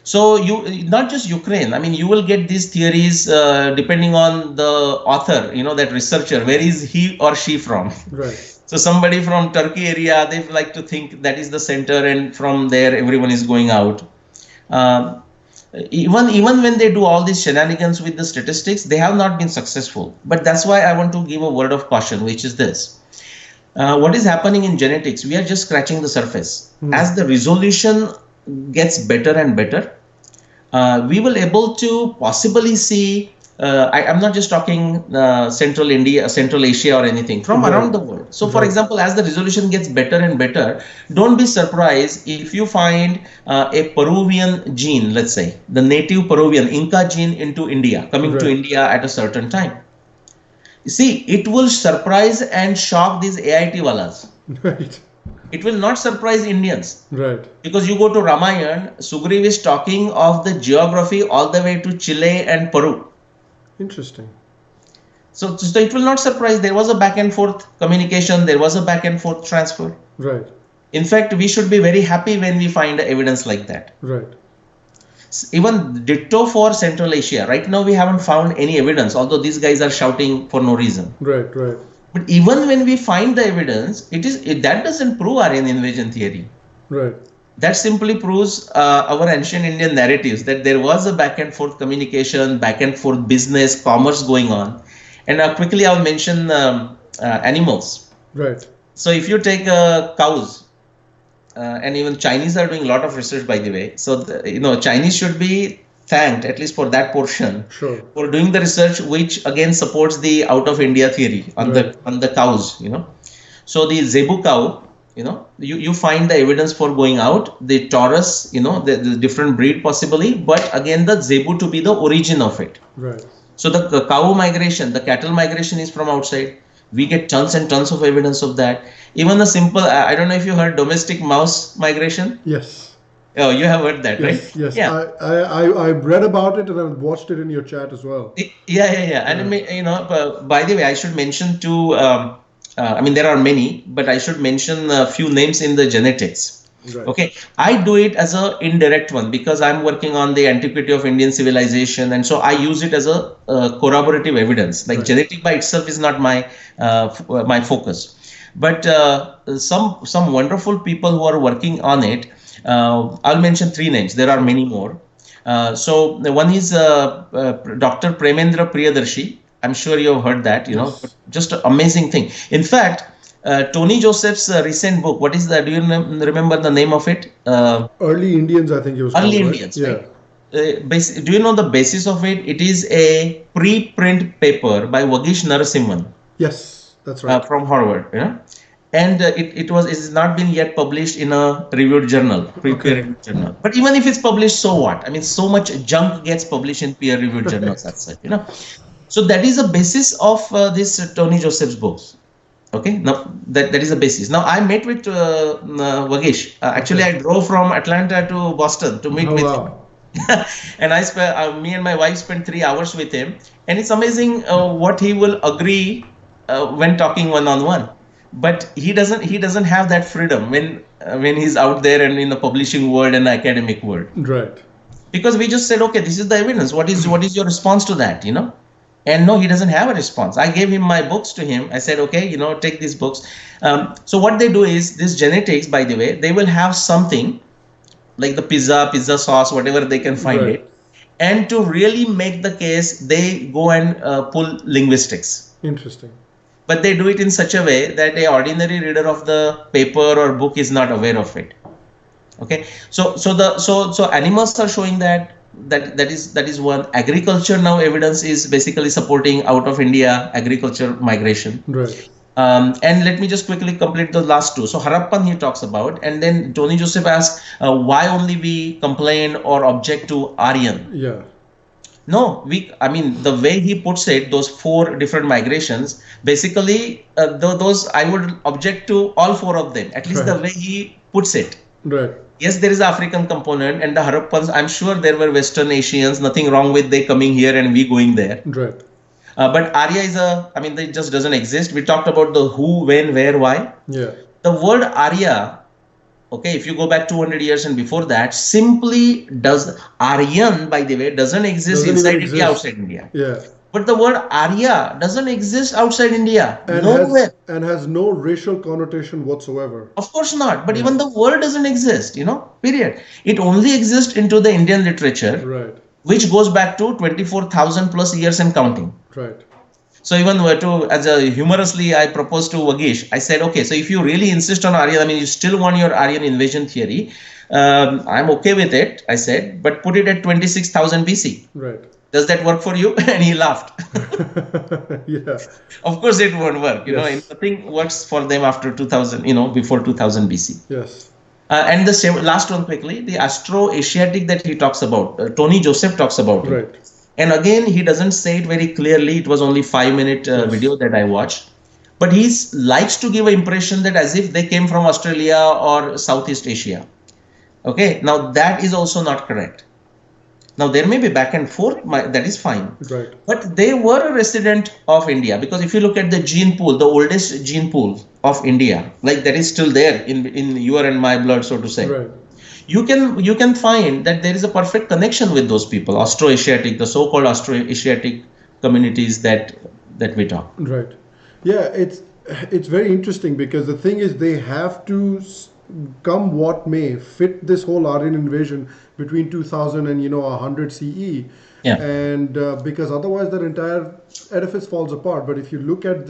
[SPEAKER 2] So not just Ukraine. I mean, you will get these theories depending on the author, that researcher. Where is he or she from?
[SPEAKER 1] Right.
[SPEAKER 2] So somebody from Turkey area, they like to think that is the center, and from there everyone is going out. Uh, even when they do all these shenanigans with the statistics, they have not been successful. But that's why I want to give a word of caution, which is this. What is happening in genetics? We are just scratching the surface. As the resolution gets better and better, we will able to possibly see. I'm not just talking Central India, Central Asia, or anything from around the world. So, for example, as the resolution gets better and better, don't be surprised if you find a Peruvian gene, let's say the native Peruvian Inca gene into India, coming to India at a certain time. You see, it will surprise and shock these AIT walas.
[SPEAKER 1] Right.
[SPEAKER 2] It will not surprise Indians.
[SPEAKER 1] Right.
[SPEAKER 2] Because you go to Ramayana, Sugriv is talking of the geography all the way to Chile and Peru.
[SPEAKER 1] Interesting.
[SPEAKER 2] So it will not surprise. There was a back and forth communication. There was a back and forth transfer.
[SPEAKER 1] Right.
[SPEAKER 2] In fact, we should be very happy when we find evidence like that.
[SPEAKER 1] Right.
[SPEAKER 2] Even ditto for Central Asia. Right now, we haven't found any evidence, although these guys are shouting for no reason.
[SPEAKER 1] Right. Right.
[SPEAKER 2] But even when we find the evidence, that doesn't prove Aryan invasion theory.
[SPEAKER 1] Right.
[SPEAKER 2] That simply proves our ancient Indian narratives that there was a back and forth communication, back and forth business, commerce going on. And quickly I'll mention animals.
[SPEAKER 1] Right.
[SPEAKER 2] So if you take cows, and even Chinese are doing a lot of research, by the way. So Chinese should be thanked, at least for that portion, for doing the research, which again supports the out of India theory on the cows. So the zebu cow. You find the evidence for going out, the Taurus, the different breed possibly, but again the zebu to be the origin of it.
[SPEAKER 1] Right.
[SPEAKER 2] So the cow migration, the cattle migration is from outside. We get tons and tons of evidence of that. Even the simple, I don't know if you heard domestic mouse migration.
[SPEAKER 1] Yes.
[SPEAKER 2] Oh, you have heard that,
[SPEAKER 1] yes,
[SPEAKER 2] right?
[SPEAKER 1] Yes. Yeah. I read about it and I watched it in your chat as well.
[SPEAKER 2] Yeah. And by the way, I should mention too. There are many, but I should mention a few names in the genetics.
[SPEAKER 1] Right.
[SPEAKER 2] Okay, I do it as an indirect one because I'm working on the antiquity of Indian civilization, and so I use it as a corroborative evidence. Like genetic by itself is not my focus, but some wonderful people who are working on it. I'll mention 3 names. There are many more. So one is Dr. Premendra Priyadarshi. I'm sure you have heard that, just an amazing thing. In fact, Tony Joseph's recent book, what is that? Do you remember the name of it?
[SPEAKER 1] Early Indians, I think it was called.
[SPEAKER 2] Early Indians, right? Do you know the basis of it? It is a pre-print paper by Vagish Narasimhan.
[SPEAKER 1] Yes, that's right.
[SPEAKER 2] From Harvard, and it has not been yet published in a reviewed journal, peer-reviewed journal. But even if it's published, so what? I mean, so much junk gets published in peer-reviewed journals. That's it, So that is the basis of this Tony Joseph's books. Okay, now that is the basis. Now I met with Vagish. Actually, I drove from Atlanta to Boston to meet with him. And I spent, me and my wife spent 3 hours with him, and it's amazing what he will agree when talking one-on-one. But he doesn't have that freedom when he's out there and in the publishing world and the academic world.
[SPEAKER 1] Right. Because
[SPEAKER 2] we just said, okay, this is the evidence. What is your response to that? And no, he doesn't have a response. I gave him my books to him. I said, okay, take these books. So what they do is, this genetics, by the way, they will have something like the pizza sauce, whatever they can find it. And to really make the case, they go and pull linguistics.
[SPEAKER 1] Interesting.
[SPEAKER 2] But they do it in such a way that an ordinary reader of the paper or book is not aware of it. Okay. So animals are showing that is one. Agriculture now evidence is basically supporting out of India agriculture migration.
[SPEAKER 1] Right.
[SPEAKER 2] And let me just quickly complete the last 2. So Harappan he talks about, and then Tony Joseph asks why only we complain or object to Aryan.
[SPEAKER 1] Yeah.
[SPEAKER 2] No, the way he puts it, those 4 different migrations, basically those I would object to all 4 of them, at least the way he puts it.
[SPEAKER 1] Right.
[SPEAKER 2] Yes, there is an African component, and the Harappans, I'm sure there were Western Asians, nothing wrong with they coming here and we going there.
[SPEAKER 1] Right.
[SPEAKER 2] But Arya is it just doesn't exist. We talked about the who, when, where, why.
[SPEAKER 1] Yeah.
[SPEAKER 2] The word Arya okay, if you go back 200 years and before that, simply does Aryan, by the way, doesn't exist
[SPEAKER 1] Doesn't even
[SPEAKER 2] inside India,
[SPEAKER 1] exist.
[SPEAKER 2] outside India.
[SPEAKER 1] Yeah.
[SPEAKER 2] But the word Arya doesn't exist outside India.
[SPEAKER 1] And has
[SPEAKER 2] Nowhere.
[SPEAKER 1] and has no racial connotation whatsoever.
[SPEAKER 2] Of course not. But
[SPEAKER 1] Yeah.
[SPEAKER 2] even the word doesn't exist, period. It only exists into the Indian literature,
[SPEAKER 1] Right.
[SPEAKER 2] which goes back to 24,000 plus years and counting.
[SPEAKER 1] Right.
[SPEAKER 2] So even as a humorously, I proposed to Vagish. I said, okay, so if you really insist on Aryan, I mean, you still want your Aryan invasion theory. I'm okay with it, I said, but put it at 26,000 BC.
[SPEAKER 1] Right.
[SPEAKER 2] Does that work for you? And he laughed.
[SPEAKER 1] Yeah.
[SPEAKER 2] Of course, it won't work.
[SPEAKER 1] Yes.
[SPEAKER 2] Nothing works for them after 2000. Before 2000 BC.
[SPEAKER 1] Yes.
[SPEAKER 2] And the last one quickly, the Astro-Asiatic that he talks about, Tony Joseph talks about it.
[SPEAKER 1] Right.
[SPEAKER 2] And again, he doesn't say it very clearly. It was only 5-minute video that I watched. But he likes to give an impression that as if they came from Australia or Southeast Asia. Okay, now that is also not correct. Now there may be back and forth, that is fine.
[SPEAKER 1] Right.
[SPEAKER 2] But they were a resident of India, because if you look at the gene pool, the oldest gene pool of India, like that is still there in your and my blood, so to say.
[SPEAKER 1] Right.
[SPEAKER 2] You can find that there is a perfect connection with those people, Austro-Asiatic, the so-called Austro-Asiatic communities that we talk.
[SPEAKER 1] Right. Yeah, it's very interesting because the thing is they have to come what may fit this whole Aryan invasion between 2000 and 100 CE.
[SPEAKER 2] Yeah.
[SPEAKER 1] And because otherwise that entire edifice falls apart. But if you look at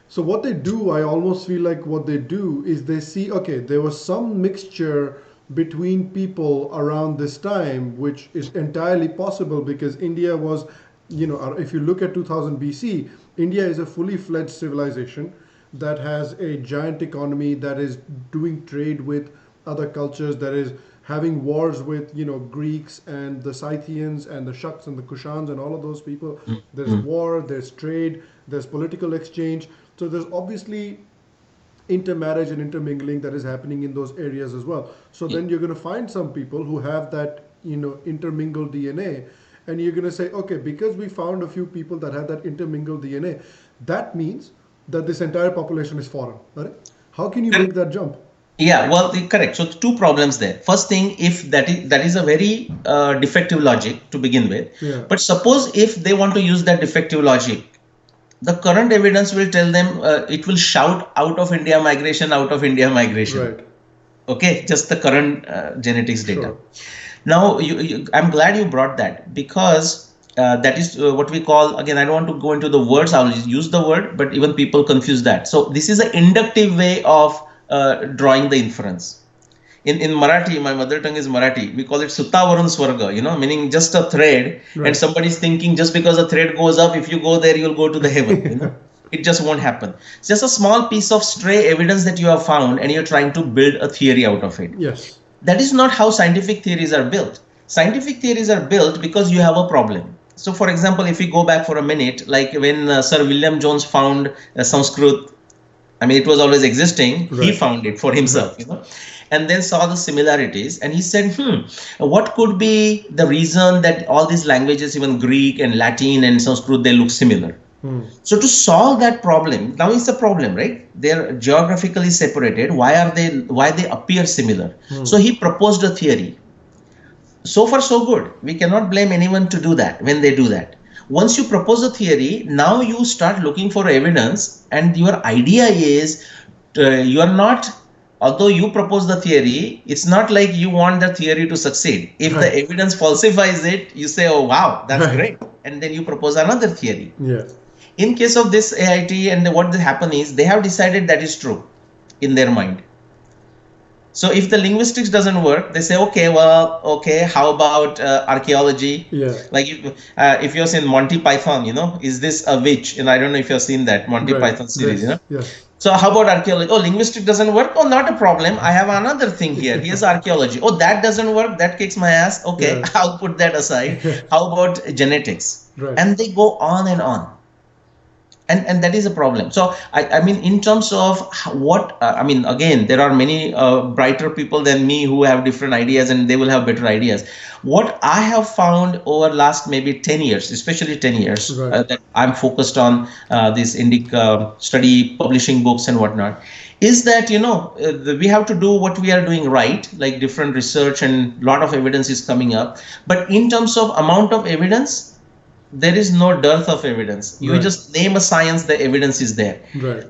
[SPEAKER 1] so what they do, I almost feel like what they do is they see, okay, there was some mixture between people around this time, which is entirely possible because India was, if you look at 2000 BC, India is a fully fledged civilization that has a giant economy, that is doing trade with other cultures, that is having wars with Greeks and the Scythians and the Shuks and the Kushans and all of those people. There's war, there's trade, there's political exchange. So there's obviously intermarriage and intermingling that is happening in those areas as well. So then you're going to find some people who have that intermingled DNA, and you're going to say, okay, because we found a few people that have that intermingled DNA, that means that this entire population is foreign, right? How can you make that jump?
[SPEAKER 2] Yeah, well, correct. So two problems there. First thing, if that is a very defective logic to begin with.
[SPEAKER 1] Yeah.
[SPEAKER 2] But suppose if they want to use that defective logic, the current evidence will tell them it will shout out of India migration, out of India migration.
[SPEAKER 1] Right.
[SPEAKER 2] Okay, just the current genetics data.
[SPEAKER 1] Sure.
[SPEAKER 2] Now, I'm glad you brought that, because that is what we call, again, I don't want to go into the words, I'll use the word, but even people confuse that. So this is an inductive way of drawing the inference. In Marathi, my mother tongue is Marathi, we call it Sutta Varun Swarga, meaning just a thread,
[SPEAKER 1] Right.
[SPEAKER 2] and somebody's thinking just because a thread goes up, if you go there, you'll go to the heaven. It just won't happen. It's just a small piece of stray evidence that you have found, and you're trying to build a theory out of it.
[SPEAKER 1] Yes.
[SPEAKER 2] That is not how scientific theories are built. Scientific theories are built because you have a problem. So, for example, if we go back for a minute, like when Sir William Jones found Sanskrit, I mean, it was always existing. Right. He found it for himself, and then saw the similarities, and he said, what could be the reason that all these languages, even Greek and Latin and Sanskrit, they look similar? So to solve that problem, now it's a problem, right? They're geographically separated. Why they appear similar? So he proposed a theory. So far, so good. We cannot blame anyone to do that when they do that. Once you propose a theory, now you start looking for evidence, and your idea is you are not, although you propose the theory, it's not like you want the theory to succeed. If the evidence falsifies it, you say, oh, wow, that's great. And then you propose another theory.
[SPEAKER 1] Yeah.
[SPEAKER 2] In case of this AIT, and what happened is they have decided that is true in their mind. So if the linguistics doesn't work, they say, okay, how about archaeology?
[SPEAKER 1] Yeah.
[SPEAKER 2] Like if you've seen Monty Python, is this a witch? And I don't know if you've seen that Monty Python series,
[SPEAKER 1] Yes.
[SPEAKER 2] So how about archaeology? Oh, linguistic doesn't work. Oh, not a problem. I have another thing here. Here's archaeology. Oh, that doesn't work. That kicks my ass. Okay, I'll put that aside. How about genetics?
[SPEAKER 1] Right.
[SPEAKER 2] And they go on and on. and that is a problem. So I mean, in terms of what I mean, again, there are many brighter people than me who have different ideas, and they will have better ideas. What I have found over last maybe 10 years, especially 10 years,
[SPEAKER 1] Right.
[SPEAKER 2] that I'm focused on this Indic study, publishing books and whatnot, is that we have to do what we are doing right, like different research, and lot of evidence is coming up. But in terms of amount of evidence, there is no dearth of evidence. You
[SPEAKER 1] Right.
[SPEAKER 2] just name a science, the evidence is there.
[SPEAKER 1] Right.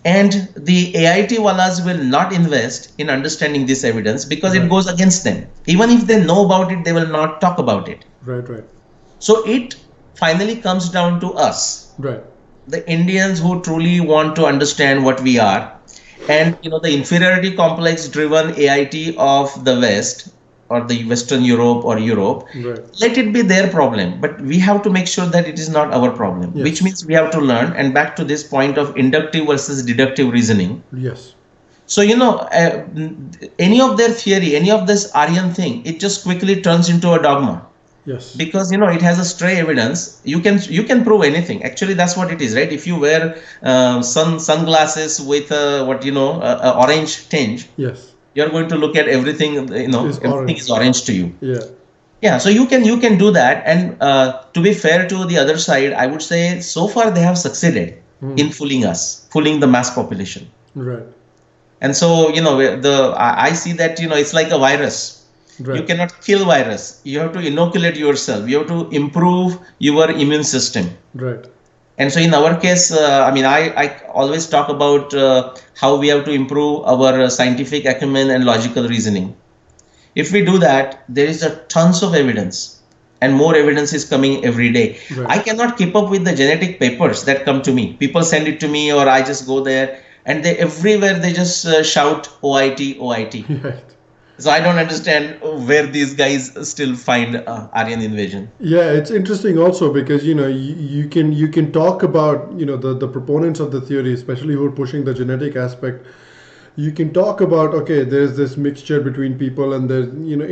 [SPEAKER 2] And the AIT wallas will not invest in understanding this evidence because it
[SPEAKER 1] Right.
[SPEAKER 2] goes against them. Even if they know about it, they will not talk about it.
[SPEAKER 1] Right. Right.
[SPEAKER 2] So it finally comes down to us,
[SPEAKER 1] Right.
[SPEAKER 2] the Indians who truly want to understand what we are. And the inferiority complex driven AIT of the West, or the Western Europe or Europe,
[SPEAKER 1] Right.
[SPEAKER 2] let it be their problem. But we have to make sure that it is not our problem, which
[SPEAKER 1] Yes.
[SPEAKER 2] means we have to learn. And back to this point of inductive versus deductive reasoning.
[SPEAKER 1] Yes.
[SPEAKER 2] So, any of their theory, any of this Aryan thing, it just quickly turns into a dogma,
[SPEAKER 1] Yes.
[SPEAKER 2] because it has a stray evidence. You can prove anything. Actually, that's what it is, right? If you wear sunglasses with a orange tinge,
[SPEAKER 1] Yes.
[SPEAKER 2] you're going to look at everything.
[SPEAKER 1] Is
[SPEAKER 2] Everything
[SPEAKER 1] orange.
[SPEAKER 2] is orange to you.
[SPEAKER 1] Yeah.
[SPEAKER 2] Yeah, so you can do that. And to be fair to the other side, I would say so far they have succeeded in fooling us, fooling the mass population.
[SPEAKER 1] Right.
[SPEAKER 2] And so I see that it's like a virus. You
[SPEAKER 1] Right.
[SPEAKER 2] cannot kill virus. You have to inoculate yourself. You have to improve your immune system.
[SPEAKER 1] Right.
[SPEAKER 2] And so in our case, I mean, I always talk about how we have to improve our scientific acumen and logical reasoning. If we do that, there is a tons of evidence, and more evidence is coming every day.
[SPEAKER 1] Right.
[SPEAKER 2] I cannot keep up with the genetic papers that come to me. People send it to me, or I just go there, and they everywhere they just shout OIT, OIT.
[SPEAKER 1] Right.
[SPEAKER 2] So I don't understand where these guys still find Aryan invasion.
[SPEAKER 1] Yeah, it's interesting also because you can talk about the proponents of the theory, especially who are pushing the genetic aspect. You can talk about, okay, there's this mixture between people, and there's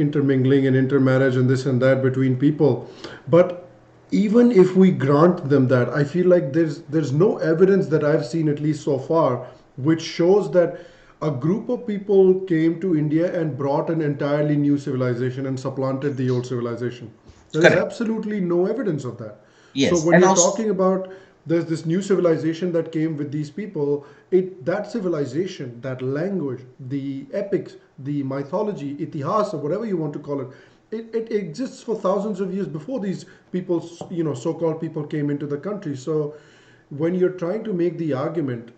[SPEAKER 1] intermingling and intermarriage and this and that between people. But even if we grant them that, I feel like there's no evidence that I've seen, at least so far, which shows that a group of people came to India and brought an entirely new civilization and supplanted the old civilization. There is
[SPEAKER 2] Correct.
[SPEAKER 1] absolutely no evidence of that. So
[SPEAKER 2] Yes,
[SPEAKER 1] when
[SPEAKER 2] and
[SPEAKER 1] you're
[SPEAKER 2] also
[SPEAKER 1] talking about there's this new civilization that came with these people, that civilization, that language, the epics, the mythology, itihas, or whatever you want to call it, it exists for thousands of years before these people, so-called people came into the country. So when you're trying to make the argument,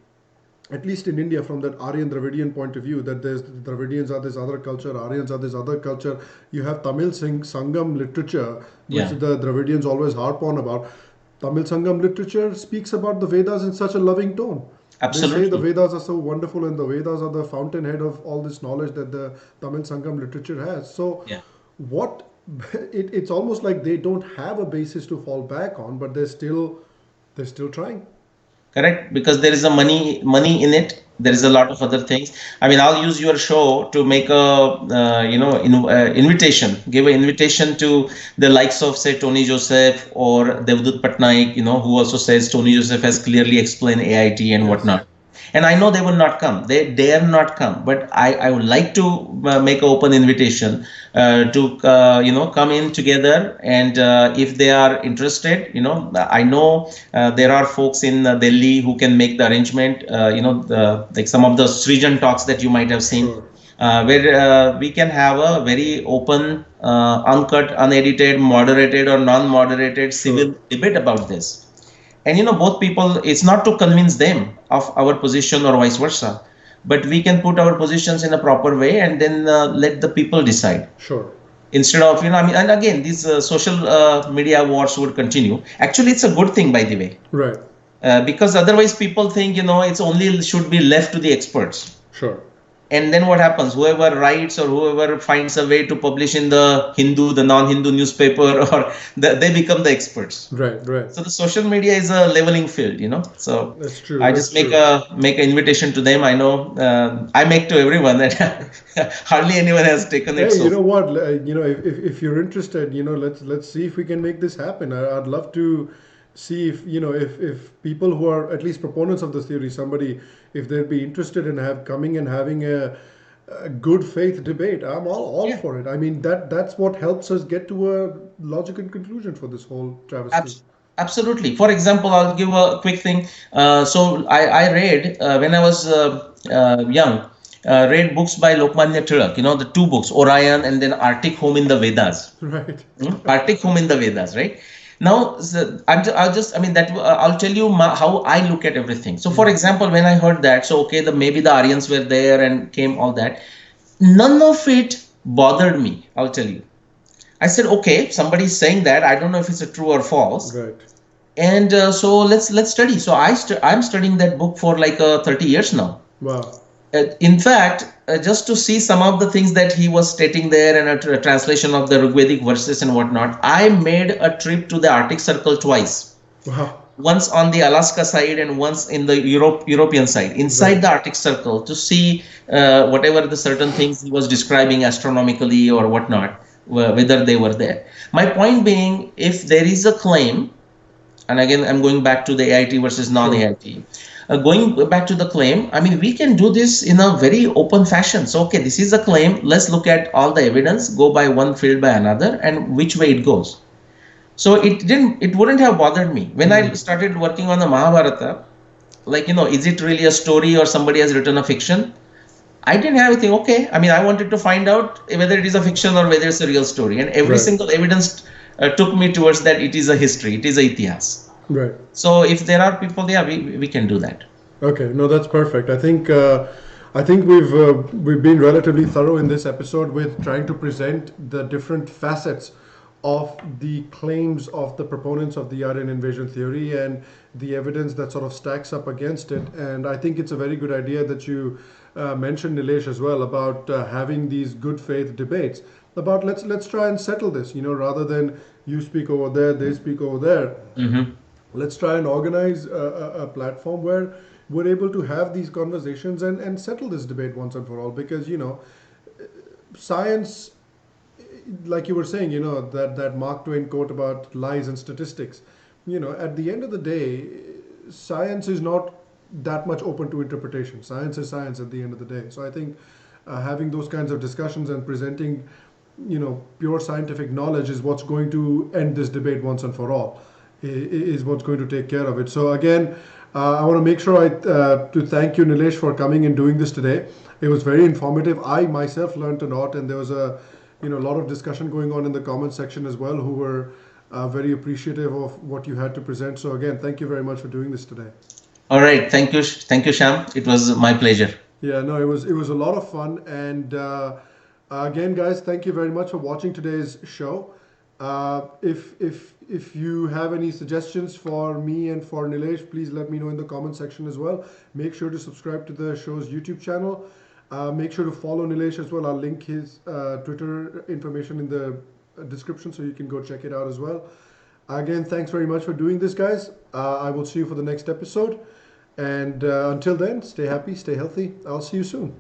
[SPEAKER 1] at least in India, from that Aryan Dravidian point of view, that there's Dravidians are this other culture, Aryans are this other culture. You have Tamil Sangam literature, which
[SPEAKER 2] yeah,
[SPEAKER 1] the Dravidians always harp on about. Tamil Sangam literature speaks about the Vedas in such a loving tone. They say the
[SPEAKER 2] absolutely.
[SPEAKER 1] Vedas are so wonderful, and the Vedas are the fountainhead of all this knowledge that the Tamil Sangam literature has. So,
[SPEAKER 2] Yeah.
[SPEAKER 1] what it's almost like they don't have a basis to fall back on, but they're still trying.
[SPEAKER 2] Correct, because there is a money in it. There is a
[SPEAKER 1] Right.
[SPEAKER 2] lot of other things. I mean, I'll use your show to make a invitation, give an invitation to the likes of, say, Tony Joseph or Devdutt Patnaik, who also says Tony Joseph has clearly explained AIT and
[SPEAKER 1] Yes.
[SPEAKER 2] whatnot. And I know they will not come. They dare not come. But I would like to make an open invitation to come in together. And if they are interested, I know there are folks in Delhi who can make the arrangement. Like some of the Srijan talks that you might have seen,
[SPEAKER 1] Sure.
[SPEAKER 2] where we can have a very open, uncut, unedited, moderated or non-moderated
[SPEAKER 1] Sure.
[SPEAKER 2] civil debate about this. And both people, it's not to convince them of our position or vice versa, but we can put our positions in a proper way, and then let the people decide.
[SPEAKER 1] Sure.
[SPEAKER 2] Instead of, I mean, and again, these social media wars would continue. Actually, it's a good thing, by the way,
[SPEAKER 1] Right.
[SPEAKER 2] because otherwise people think, it's only should be left to the experts.
[SPEAKER 1] Sure.
[SPEAKER 2] And then what happens? Whoever writes or whoever finds a way to publish in the Hindu, the non-Hindu newspaper, or they become the experts.
[SPEAKER 1] Right. Right.
[SPEAKER 2] So the social media is a leveling field, So
[SPEAKER 1] That's true.
[SPEAKER 2] I
[SPEAKER 1] That's
[SPEAKER 2] just make
[SPEAKER 1] true.
[SPEAKER 2] an invitation to them. I know I make to everyone that hardly anyone has taken it
[SPEAKER 1] Hey,
[SPEAKER 2] so
[SPEAKER 1] you know
[SPEAKER 2] far.
[SPEAKER 1] what? If you're interested, let's see if we can make this happen. I'd love to see if if people who are at least proponents of this theory, somebody, if they'd be interested in coming and having a good faith debate. I'm all
[SPEAKER 2] Yeah.
[SPEAKER 1] for it. I mean, that's what helps us get to a logical conclusion for this whole travesty.
[SPEAKER 2] Absolutely. For example, I'll give a quick thing. I read when I was young, read books by Lokmanya Tilak, the two books, Orion and then Arctic Home in the Vedas.
[SPEAKER 1] Right.
[SPEAKER 2] Arctic Home in the Vedas, right? Now, I'll just, I mean, that I'll tell you how I look at everything. So, for example, when I heard that, so okay, maybe the Aryans were there and came all that, none of it bothered me. I'll tell you. I said, okay, somebody's saying that. I don't know if it's a true or false.
[SPEAKER 1] Right.
[SPEAKER 2] And so let's study. So I'm studying that book for like 30 years now.
[SPEAKER 1] Wow.
[SPEAKER 2] In fact, just to see some of the things that he was stating there and a translation of the Rigvedic verses and whatnot, I made a trip to the Arctic Circle twice.
[SPEAKER 1] Wow.
[SPEAKER 2] Once on the Alaska side and once in the European side, inside
[SPEAKER 1] Right.
[SPEAKER 2] the Arctic Circle, to see whatever the certain things he was describing astronomically or whatnot, whether they were there. My point being, if there is a claim, and again, I'm going back to the AIT versus non-AIT. Going back to the claim, I mean, we can do this in a very open fashion. So, okay, this is a claim. Let's look at all the evidence, go by one field by another, and which way it goes. So it wouldn't have bothered me when I started working on the Mahabharata. Like, is it really a story or somebody has written a fiction? I didn't have anything. Okay, I mean, I wanted to find out whether it is a fiction or whether it's a real story, and every
[SPEAKER 1] Right.
[SPEAKER 2] single evidence took me towards that it is a history, it is a itihas.
[SPEAKER 1] Right.
[SPEAKER 2] So if there are people, yeah, we can do that.
[SPEAKER 1] Okay, no, that's perfect. I think we've been relatively thorough in this episode with trying to present the different facets of the claims of the proponents of the Aryan Invasion theory and the evidence that sort of stacks up against it. And I think it's a very good idea that you mentioned, Nilesh, as well, about having these good faith debates about let's try and settle this, rather than you speak over there, they speak over there.
[SPEAKER 2] Mm-hmm.
[SPEAKER 1] Let's try and organize a platform where we're able to have these conversations and settle this debate once and for all, because science, like you were saying, that Mark Twain quote about lies and statistics, at the end of the day, science is not that much open to interpretation. Science is science at the end of the day. So I think having those kinds of discussions and presenting pure scientific knowledge is what's going to end this debate once and for all, is what's going to take care of it. So again, I want to make sure to thank you, Nilesh, for coming and doing this today. It was very informative. I myself learned a lot, and there was a lot of discussion going on in the comment section as well, who were very appreciative of what you had to present. So again, thank you very much for doing this today.
[SPEAKER 2] All right, thank you, Sham. It was my pleasure.
[SPEAKER 1] Yeah, no, it was a lot of fun, and again, guys, thank you very much for watching today's show. If you have any suggestions for me and for Nilesh, please let me know in the comment section as well. Make sure to subscribe to the show's YouTube channel. Make sure to follow Nilesh as well. I'll link his Twitter information in the description so you can go check it out as well. Again, thanks very much for doing this, guys. I will see you for the next episode. And until then, stay happy, stay healthy. I'll see you soon.